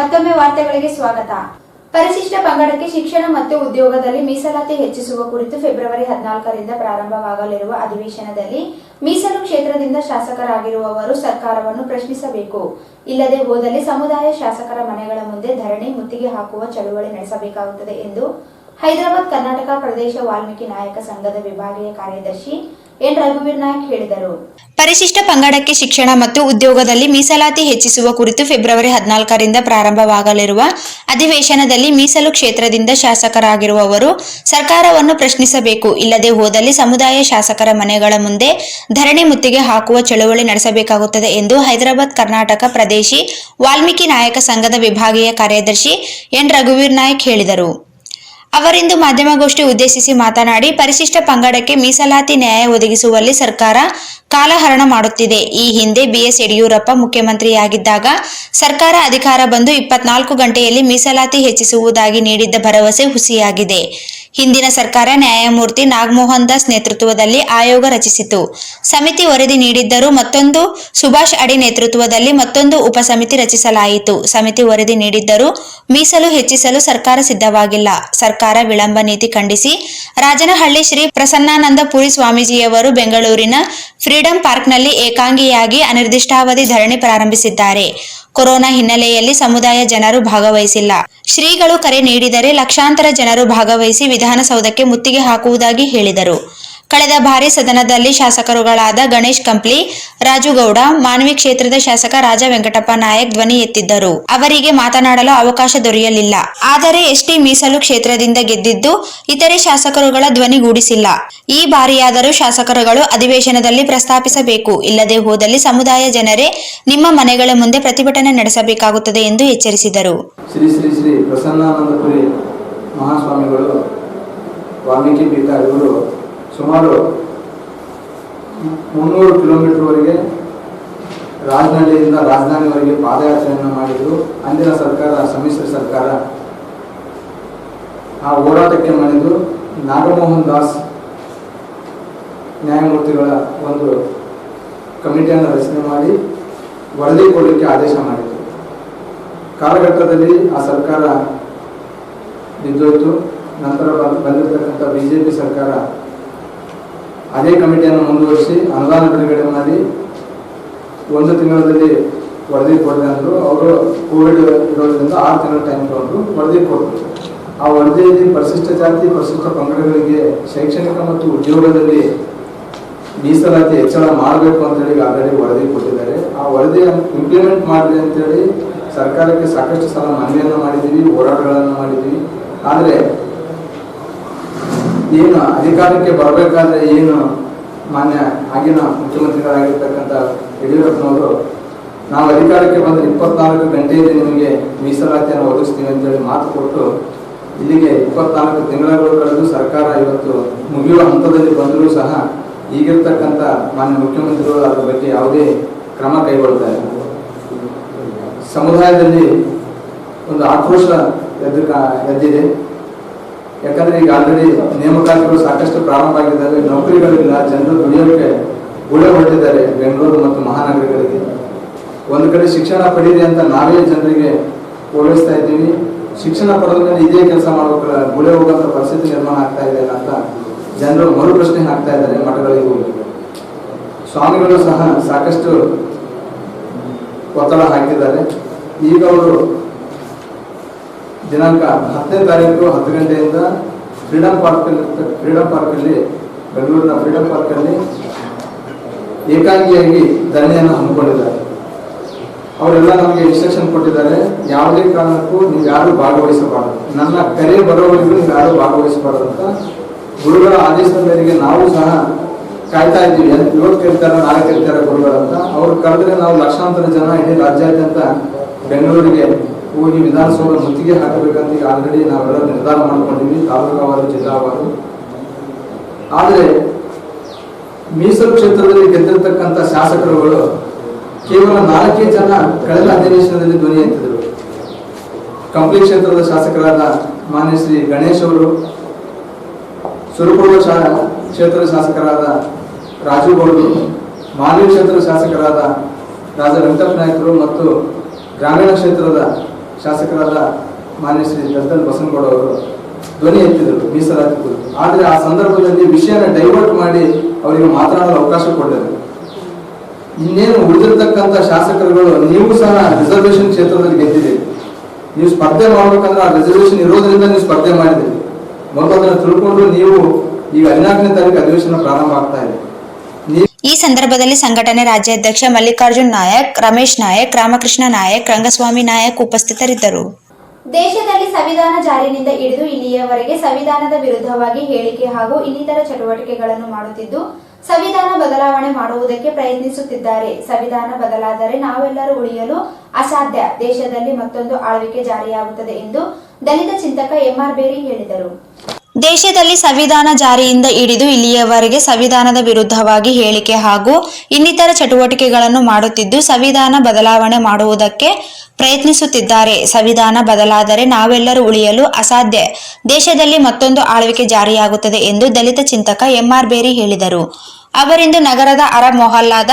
ಮತ್ತೊಮ್ಮೆ ವಾರ್ತೆಗಳಿಗೆ ಸ್ವಾಗತ. ಪರಿಶಿಷ್ಟ ಪಂಗಡಕ್ಕೆ ಶಿಕ್ಷಣ ಮತ್ತು ಉದ್ಯೋಗದಲ್ಲಿ ಮೀಸಲಾತಿ ಹೆಚ್ಚಿಸುವ ಕುರಿತು ಫೆಬ್ರವರಿ 14ರಿಂದ ಪ್ರಾರಂಭವಾಗಲಿರುವ ಅಧಿವೇಶನದಲ್ಲಿ ಮೀಸಲು ಕ್ಷೇತ್ರದಿಂದ ಶಾಸಕರಾಗಿರುವವರು ಸರ್ಕಾರವನ್ನು ಪ್ರಶ್ನಿಸಬೇಕು. ಇಲ್ಲದೆ ಹೋದಲ್ಲಿ ಸಮುದಾಯ ಶಾಸಕರ ಮನೆಗಳ ಮುಂದೆ ಧರಣಿ, ಮುತ್ತಿಗೆ ಹಾಕುವ ಚಳುವಳಿ ನಡೆಸಬೇಕಾಗುತ್ತದೆ ಎಂದು ಹೈದರಾಬಾದ್ ಕರ್ನಾಟಕ ಪ್ರದೇಶ ವಾಲ್ಮೀಕಿ ನಾಯಕ ಸಂಘದ ವಿಭಾಗೀಯ ಕಾರ್ಯದರ್ಶಿ ಎನ್ ರಘುವೀರ್ ನಾಯಕ್ ಹೇಳಿದರು. ಪರಿಶಿಷ್ಟ ಪಂಗಡಕ್ಕೆ ಶಿಕ್ಷಣ ಮತ್ತು ಉದ್ಯೋಗದಲ್ಲಿ ಮೀಸಲಾತಿ ಹೆಚ್ಚಿಸುವ ಕುರಿತು ಫೆಬ್ರವರಿ 14ರಿಂದ ಪ್ರಾರಂಭವಾಗಲಿರುವ ಅಧಿವೇಶನದಲ್ಲಿ ಮೀಸಲು ಕ್ಷೇತ್ರದಿಂದ ಶಾಸಕರಾಗಿರುವವರು ಸರ್ಕಾರವನ್ನು ಪ್ರಶ್ನಿಸಬೇಕು. ಇಲ್ಲದೆ ಹೋದಲ್ಲಿ ಸಮುದಾಯ ಶಾಸಕರ ಮನೆಗಳ ಮುಂದೆ ಧರಣಿ ಮುತ್ತಿಗೆ ಹಾಕುವ ಚಳವಳಿ ನಡೆಸಬೇಕಾಗುತ್ತದೆ ಎಂದು ಹೈದರಾಬಾದ್ ಕರ್ನಾಟಕ ಪ್ರದೇಶಿ ವಾಲ್ಮೀಕಿ ನಾಯಕ ಸಂಘದ ವಿಭಾಗೀಯ ಕಾರ್ಯದರ್ಶಿ ಎನ್ ರಘುವೀರ್ ನಾಯಕ್ ಹೇಳಿದರು. ಅವರಿಂದು ಮಾಧ್ಯಮಗೋಷ್ಠಿ ಉದ್ದೇಶಿಸಿ ಮಾತನಾಡಿ, ಪರಿಶಿಷ್ಟ ಪಂಗಡಕ್ಕೆ ಮೀಸಲಾತಿ ನ್ಯಾಯ ಒದಗಿಸುವಲ್ಲಿ ಸರ್ಕಾರ ಕಾಲಹರಣ ಮಾಡುತ್ತಿದೆ. ಈ ಹಿಂದೆ BS ಯಡಿಯೂರಪ್ಪ ಮುಖ್ಯಮಂತ್ರಿಯಾಗಿದ್ದಾಗ ಸರ್ಕಾರ ಅಧಿಕಾರ ಬಂದು 24 ಗಂಟೆಯಲ್ಲಿ ಮೀಸಲಾತಿ ಹೆಚ್ಚಿಸುವುದಾಗಿ ನೀಡಿದ್ದ ಭರವಸೆ ಹುಸಿಯಾಗಿದೆ. ಹಿಂದಿನ ಸರ್ಕಾರ ನ್ಯಾಯಮೂರ್ತಿ ನಾಗಮೋಹನ್ ದಾಸ್ ನೇತೃತ್ವದಲ್ಲಿ ಆಯೋಗ ರಚಿಸಿತು. ಸಮಿತಿ ವರದಿ ನೀಡಿದ್ದರೂ ಮತ್ತೊಂದು ಸುಭಾಷ್ ಅಡಿ ನೇತೃತ್ವದಲ್ಲಿ ಮತ್ತೊಂದು ಉಪಸಮಿತಿ ರಚಿಸಲಾಯಿತು. ಸಮಿತಿ ವರದಿ ನೀಡಿದ್ದರೂ ಮೀಸಲು ಹೆಚ್ಚಿಸಲು ಸರ್ಕಾರ ಸಿದ್ಧವಾಗಿಲ್ಲ. ಸರ್ಕಾರ ವಿಳಂಬ ನೀತಿ ಖಂಡಿಸಿ ರಾಜನಹಳ್ಳಿ ಶ್ರೀ ಪ್ರಸನ್ನಾನಂದಪುರಿ ಸ್ವಾಮೀಜಿಯವರು ಬೆಂಗಳೂರಿನ ಫ್ರೀಡಂ ಪಾರ್ಕ್ನಲ್ಲಿ ಏಕಾಂಗಿಯಾಗಿ ಅನಿರ್ದಿಷ್ಟಾವಧಿ ಧರಣಿ ಪ್ರಾರಂಭಿಸಿದ್ದಾರೆ. ಕೊರೋನಾ ಹಿನ್ನೆಲೆಯಲ್ಲಿ ಸಮುದಾಯ ಜನರು ಭಾಗವಹಿಸಿಲ್ಲ. ಶ್ರೀಗಳು ಕರೆ ನೀಡಿದರೆ ಲಕ್ಷಾಂತರ ಜನರು ಭಾಗವಹಿಸಿ ವಿಧಾನಸೌಧಕ್ಕೆ ಮುತ್ತಿಗೆ ಹಾಕುವುದಾಗಿ ಹೇಳಿದರು. ಕಳೆದ ಬಾರಿ ಸದನದಲ್ಲಿ ಶಾಸಕರುಗಳಾದ ಗಣೇಶ್ ಕಂಪ್ಲಿ, ರಾಜುಗೌಡ, ಮಾನ್ವಿ ಕ್ಷೇತ್ರದ ಶಾಸಕ ರಾಜ ವೆಂಕಟಪ್ಪ ನಾಯಕ್ ಧ್ವನಿ ಎತ್ತಿದ್ದರು. ಅವರಿಗೆ ಮಾತನಾಡಲು ಅವಕಾಶ ದೊರೆಯಲಿಲ್ಲ. ಆದರೆ ಎಸ್ಟಿ ಮೀಸಲು ಕ್ಷೇತ್ರದಿಂದ ಗೆದ್ದಿದ್ದು ಇತರೆ ಶಾಸಕರುಗಳ ಧ್ವನಿಗೂಡಿಸಿಲ್ಲ. ಈ ಬಾರಿಯಾದರೂ ಶಾಸಕರುಗಳು ಅಧಿವೇಶನದಲ್ಲಿ ಪ್ರಸ್ತಾಪಿಸಬೇಕು. ಇಲ್ಲದೆ ಹೋದಲ್ಲಿ ಸಮುದಾಯ ಜನರೇ ನಿಮ್ಮ ಮನೆಗಳ ಮುಂದೆ ಪ್ರತಿಭಟನೆ ನಡೆಸಬೇಕಾಗುತ್ತದೆ ಎಂದು ಎಚ್ಚರಿಸಿದರು. ಶ್ರೀ ಶ್ರೀ ಶ್ರೀ ಪ್ರಸನ್ನಾನಂದಪುರಿ ಮಹಾಸ್ವಾಮಿಗಳು ವಾಲ್ಮೀಕಿ ಪೀಠ ಇವರು ಸುಮಾರು 300 ಕಿಲೋಮೀಟರ್ವರೆಗೆ ರಾಜನಹಳ್ಳಿಯಿಂದ ರಾಜಧಾನಿವರೆಗೆ ಪಾದಯಾತ್ರೆಯನ್ನು ಮಾಡಿದರು. ಅಂದಿನ ಸರ್ಕಾರ, ಸಮ್ಮಿಶ್ರ ಸರ್ಕಾರ, ಆ ಹೋರಾಟಕ್ಕೆ ಮಣಿದು ನಾಗಮೋಹನ್ ದಾಸ್ ನ್ಯಾಯಮೂರ್ತಿಗಳ ಒಂದು ಕಮಿಟಿಯನ್ನು ರಚನೆ ಮಾಡಿ ವರದಿ ಕೊಡಲಿಕ್ಕೆ ಆದೇಶ ಮಾಡಿತು. ಕಾಲಘಟ್ಟದಲ್ಲಿ ಆ ಸರ್ಕಾರ ಬಿದ್ದೋಯ್ತು. ನಂತರ ಬಂದಿರತಕ್ಕಂಥ BJP ಸರ್ಕಾರ ಅದೇ ಕಮಿಟಿಯನ್ನು ಮುಂದುವರಿಸಿ ಅನುದಾನ ಬಿಡುಗಡೆ ಮಾಡಿ 1 ತಿಂಗಳಲ್ಲಿ ವರದಿ ಕೊಡದೆ ಅಂದರು. ಅವರು ಕೋವಿಡ್ ಇರೋದ್ರಿಂದ 6 ತಿಂಗಳ ಟೈಮ್ ತಗೊಂಡು ವರದಿ ಕೊಟ್ಟರು. ಆ ವರದಿಯಲ್ಲಿ ಪರಿಶಿಷ್ಟ ಜಾತಿ, ಪರಿಶಿಷ್ಟ ಪಂಗಡಗಳಿಗೆ ಶೈಕ್ಷಣಿಕ ಮತ್ತು ಉದ್ಯೋಗದಲ್ಲಿ ಮೀಸಲಾತಿ ಹೆಚ್ಚಳ ಮಾಡಬೇಕು ಅಂತೇಳಿ ಆಲ್ರೆಡಿ ವರದಿ ಕೊಟ್ಟಿದ್ದಾರೆ. ಆ ವರದಿಯನ್ನು ಇಂಪ್ಲಿಮೆಂಟ್ ಮಾಡಲಿ ಅಂತೇಳಿ ಸರ್ಕಾರಕ್ಕೆ ಸಾಕಷ್ಟು ಸಲ ಮನವಿಯನ್ನು ಮಾಡಿದ್ದೀವಿ, ಹೋರಾಟಗಳನ್ನು ಮಾಡಿದ್ದೀವಿ. ಆದರೆ ಏನು ಅಧಿಕಾರಕ್ಕೆ ಬರಬೇಕಾದ್ರೆ ಏನು ಮಾನ್ಯ ಆಗಿನ ಮುಖ್ಯಮಂತ್ರಿಗಳಾಗಿರ್ತಕ್ಕಂಥ ಯಡಿಯೂರಪ್ಪನವರು ನಾವು ಅಧಿಕಾರಕ್ಕೆ ಬಂದರೆ 24 ಗಂಟೆಯಲ್ಲಿ ನಿಮಗೆ ಮೀಸಲಾತಿಯನ್ನು ಒದಗಿಸ್ತೀವಿ ಅಂತೇಳಿ ಮಾತು ಕೊಟ್ಟು ಇಲ್ಲಿಗೆ 24 ತಿಂಗಳು ಕಳೆದು ಸರ್ಕಾರ ಇವತ್ತು ಮುಗಿಯುವ ಹಂತದಲ್ಲಿ ಬಂದರೂ ಸಹ ಈಗಿರ್ತಕ್ಕಂಥ ಮಾನ್ಯ ಮುಖ್ಯಮಂತ್ರಿಗಳು ಅದರ ಬಗ್ಗೆ ಯಾವುದೇ ಕ್ರಮ ಕೈಗೊಳ್ತಾ ಇಲ್ಲ. ಸಮುದಾಯದಲ್ಲಿ ಒಂದು ಆಕ್ರೋಶ ಎದ್ದಿದೆ. ಯಾಕಂದ್ರೆ ಈಗ ಆಲ್ರೆಡಿ ನೇಮಕಾತಿಗಳು ಸಾಕಷ್ಟು ಪ್ರಾರಂಭ ಆಗಿದ್ದಾವೆ. ನೌಕರಿಗಳಿಲ್ಲ, ಜನರು ದುಡಿಯೋಕ್ಕೆ ಗುಳೆ ಹೊರಟಿದ್ದಾರೆ ಬೆಂಗಳೂರು ಮತ್ತು ಮಹಾನಗರಗಳಿಗೆ. ಒಂದು ಕಡೆ ಶಿಕ್ಷಣ ಪಡೀರಿ ಅಂತ ನಾವೇ ಜನರಿಗೆ ಓಲೈಸ್ತಾ ಇದ್ದೀವಿ. ಶಿಕ್ಷಣ ಪಡೆದ ಮೇಲೆ ಇದೇ ಕೆಲಸ ಮಾಡಬೇಕಲ್ಲ, ಗುಳೆ ಹೋಗುವಂಥ ಪರಿಸ್ಥಿತಿ ನಿರ್ಮಾಣ ಆಗ್ತಾ ಇದೆ ಅಂತ ಜನರು ಮರು ಪ್ರಶ್ನೆ ಹಾಕ್ತಾ ಇದ್ದಾರೆ. ಮಠಗಳಿಗೆ ಹೋಗಿ ಸ್ವಾಮಿಗಳು ಸಹ ಸಾಕಷ್ಟು ಒತ್ತಡ ಹಾಕಿದ್ದಾರೆ. ಈಗ ಅವರು ದಿನಾಂಕ 10ನೇ ತಾರೀಕು 10 ಗಂಟೆಯಿಂದ ಫ್ರೀಡಂ ಪಾರ್ಕಲ್ಲಿ ಬೆಂಗಳೂರಿನ ಫ್ರೀಡಂ ಪಾರ್ಕಲ್ಲಿ ಏಕಾಂಗಿಯಾಗಿ ಧರಣಿಯನ್ನು ಹಮ್ಮಿಕೊಂಡಿದ್ದಾರೆ. ಅವರೆಲ್ಲ ನಮಗೆ ಇನ್ಸ್ಟ್ರಕ್ಷನ್ ಕೊಟ್ಟಿದ್ದಾರೆ, ಯಾವುದೇ ಕಾರಣಕ್ಕೂ ನೀವು ಯಾರು ಭಾಗವಹಿಸಬಾರದು, ನನ್ನ ಕರೆ ಬರೋವರೆಗೂ ನೀವು ಯಾರು ಭಾಗವಹಿಸಬಾರದು ಅಂತ ಗುರುಗಳ ಆದೇಶದ ಮೇರೆಗೆ ನಾವು ಸಹ ಕಾಯ್ತಾ ಇದ್ದೀವಿ. ಇವತ್ತು ಕರೀತಾರೆ, ನಾಳೆ ಕರೀತಾರೆ ಗುರುಗಳಂತ. ಅವ್ರು ಕರೆದ್ರೆ ನಾವು ಲಕ್ಷಾಂತರ ಜನ ಇಡೀ ರಾಜ್ಯಾದ್ಯಂತ ಬೆಂಗಳೂರಿಗೆ ಹೋಗಿ ವಿಧಾನಸೌಧ ಮುತ್ತಿಗೆ ಹಾಕಬೇಕಂತ ಈಗ ಆಲ್ರೆಡಿ ನಾವೆಲ್ಲ ನಿರ್ಧಾರ ಮಾಡ್ಕೊಂಡಿದ್ವಿ, ತಾಲೂಕಾವಾರು, ಜಿಲ್ಲಾವಾರು. ಆದರೆ ಮೀಸಲು ಕ್ಷೇತ್ರದಲ್ಲಿ ಗೆದ್ದಿರ್ತಕ್ಕಂಥ ಶಾಸಕರುಗಳು ಕೇವಲ 4 ಜನ ಕಳೆದ ಅಧಿವೇಶನದಲ್ಲಿ ಧ್ವನಿ ಎತ್ತಿದರು. ಕಂಪ್ಲಿ ಕ್ಷೇತ್ರದ ಶಾಸಕರಾದ ಮಾನ್ಯ ಶ್ರೀ ಗಣೇಶ್ ಅವರು, ಸುರಪುರ ಕ್ಷೇತ್ರದ ಶಾಸಕರಾದ ರಾಜುಗೌಡರು, ಮಾನ್ವಿ ಕ್ಷೇತ್ರದ ಶಾಸಕರಾದ ರಾಜ ವೆಂಕಟಪ್ಪ ನಾಯಕರು ಮತ್ತು ಗ್ರಾಮೀಣ ಕ್ಷೇತ್ರದ ಶಾಸಕರಾದ ಮಾನ್ಯ ಶ್ರೀ ದತ್ತಲ್ ಬಸನಗೌಡ ಅವರು ಧ್ವನಿ ಎತ್ತಿದರು ಮೀಸಲಾತಿ ಕುರಿತು. ಆದರೆ ಆ ಸಂದರ್ಭದಲ್ಲಿ ವಿಷಯನ ಡೈವರ್ಟ್ ಮಾಡಿ ಅವರಿಗೆ ಮಾತನಾಡಲು ಅವಕಾಶ ಕೊಡಲಿಲ್ಲ. ಇನ್ನೇನು ಉಳಿದಿರ್ತಕ್ಕಂಥ ಶಾಸಕರುಗಳು, ನೀವು ಸಹ ರಿಸರ್ವೇಶನ್ ಕ್ಷೇತ್ರದಲ್ಲಿ ಗೆದ್ದಿದ್ದೀರಿ, ನೀವು ಸ್ಪರ್ಧೆ ಮಾಡ್ಬೇಕಂದ್ರೆ ಆ ರಿಸರ್ವೇಶನ್ ಇರೋದ್ರಿಂದ ನೀವು ಸ್ಪರ್ಧೆ ಮಾಡಿದ್ದೀರಿ. ಮೊದಲು ಅದನ್ನು ತಿಳ್ಕೊಂಡು ನೀವು ಈಗ 14ನೇ ತಾರೀಕು ಅಧಿವೇಶನ ಪ್ರಾರಂಭ ಆಗ್ತಾ ಇದೆ. ಈ ಸಂದರ್ಭದಲ್ಲಿ ಸಂಘಟನೆ ರಾಜ್ಯಾಧ್ಯಕ್ಷ ಮಲ್ಲಿಕಾರ್ಜುನ್ ನಾಯಕ್, ರಮೇಶ್ ನಾಯಕ್, ರಾಮಕೃಷ್ಣ ನಾಯಕ್, ರಂಗಸ್ವಾಮಿ ನಾಯಕ್ ಉಪಸ್ಥಿತರಿದ್ದರು. ದೇಶದಲ್ಲಿ ಸಂವಿಧಾನ ಜಾರಿನಿಂದ ಹಿಡಿದು ಇಲ್ಲಿಯವರೆಗೆ ಸಂವಿಧಾನದ ವಿರುದ್ಧವಾಗಿ ಹೇಳಿಕೆ ಹಾಗೂ ಇನ್ನಿತರ ಚಟುವಟಿಕೆಗಳನ್ನು ಮಾಡುತ್ತಿದ್ದು ಸಂವಿಧಾನ ಬದಲಾವಣೆ ಮಾಡುವುದಕ್ಕೆ ಪ್ರಯತ್ನಿಸುತ್ತಿದ್ದಾರೆ. ಸಂವಿಧಾನ ಬದಲಾದರೆ ನಾವೆಲ್ಲರೂ ಉಳಿಯಲು ಅಸಾಧ್ಯ. ದೇಶದಲ್ಲಿ ಮತ್ತೊಂದು ಆಳ್ವಿಕೆ ಜಾರಿಯಾಗುತ್ತದೆ ಎಂದು ದಲಿತ ಚಿಂತಕ ಎಂಆರ್ ಬೇರಿ ಹೇಳಿದರು. ದೇಶದಲ್ಲಿ ಸಂವಿಧಾನ ಜಾರಿಯಿಂದ ಹಿಡಿದು ಇಲ್ಲಿಯವರೆಗೆ ಸಂವಿಧಾನದ ವಿರುದ್ಧವಾಗಿ ಹೇಳಿಕೆ ಹಾಗೂ ಇನ್ನಿತರ ಚಟುವಟಿಕೆಗಳನ್ನು ಮಾಡುತ್ತಿದ್ದು ಸಂವಿಧಾನ ಬದಲಾವಣೆ ಮಾಡುವುದಕ್ಕೆ ಪ್ರಯತ್ನಿಸುತ್ತಿದ್ದಾರೆ. ಸಂವಿಧಾನ ಬದಲಾದರೆ ನಾವೆಲ್ಲರೂ ಉಳಿಯಲು ಅಸಾಧ್ಯ. ದೇಶದಲ್ಲಿ ಮತ್ತೊಂದು ಆಳ್ವಿಕೆ ಜಾರಿಯಾಗುತ್ತದೆ ಎಂದು ದಲಿತ ಚಿಂತಕ ಎಂಆರ್ ಬೇರಿ ಹೇಳಿದರು. ಅವರಿಂದು ನಗರದ ಅರಬ್ ಮೊಹಲ್ಲಾದ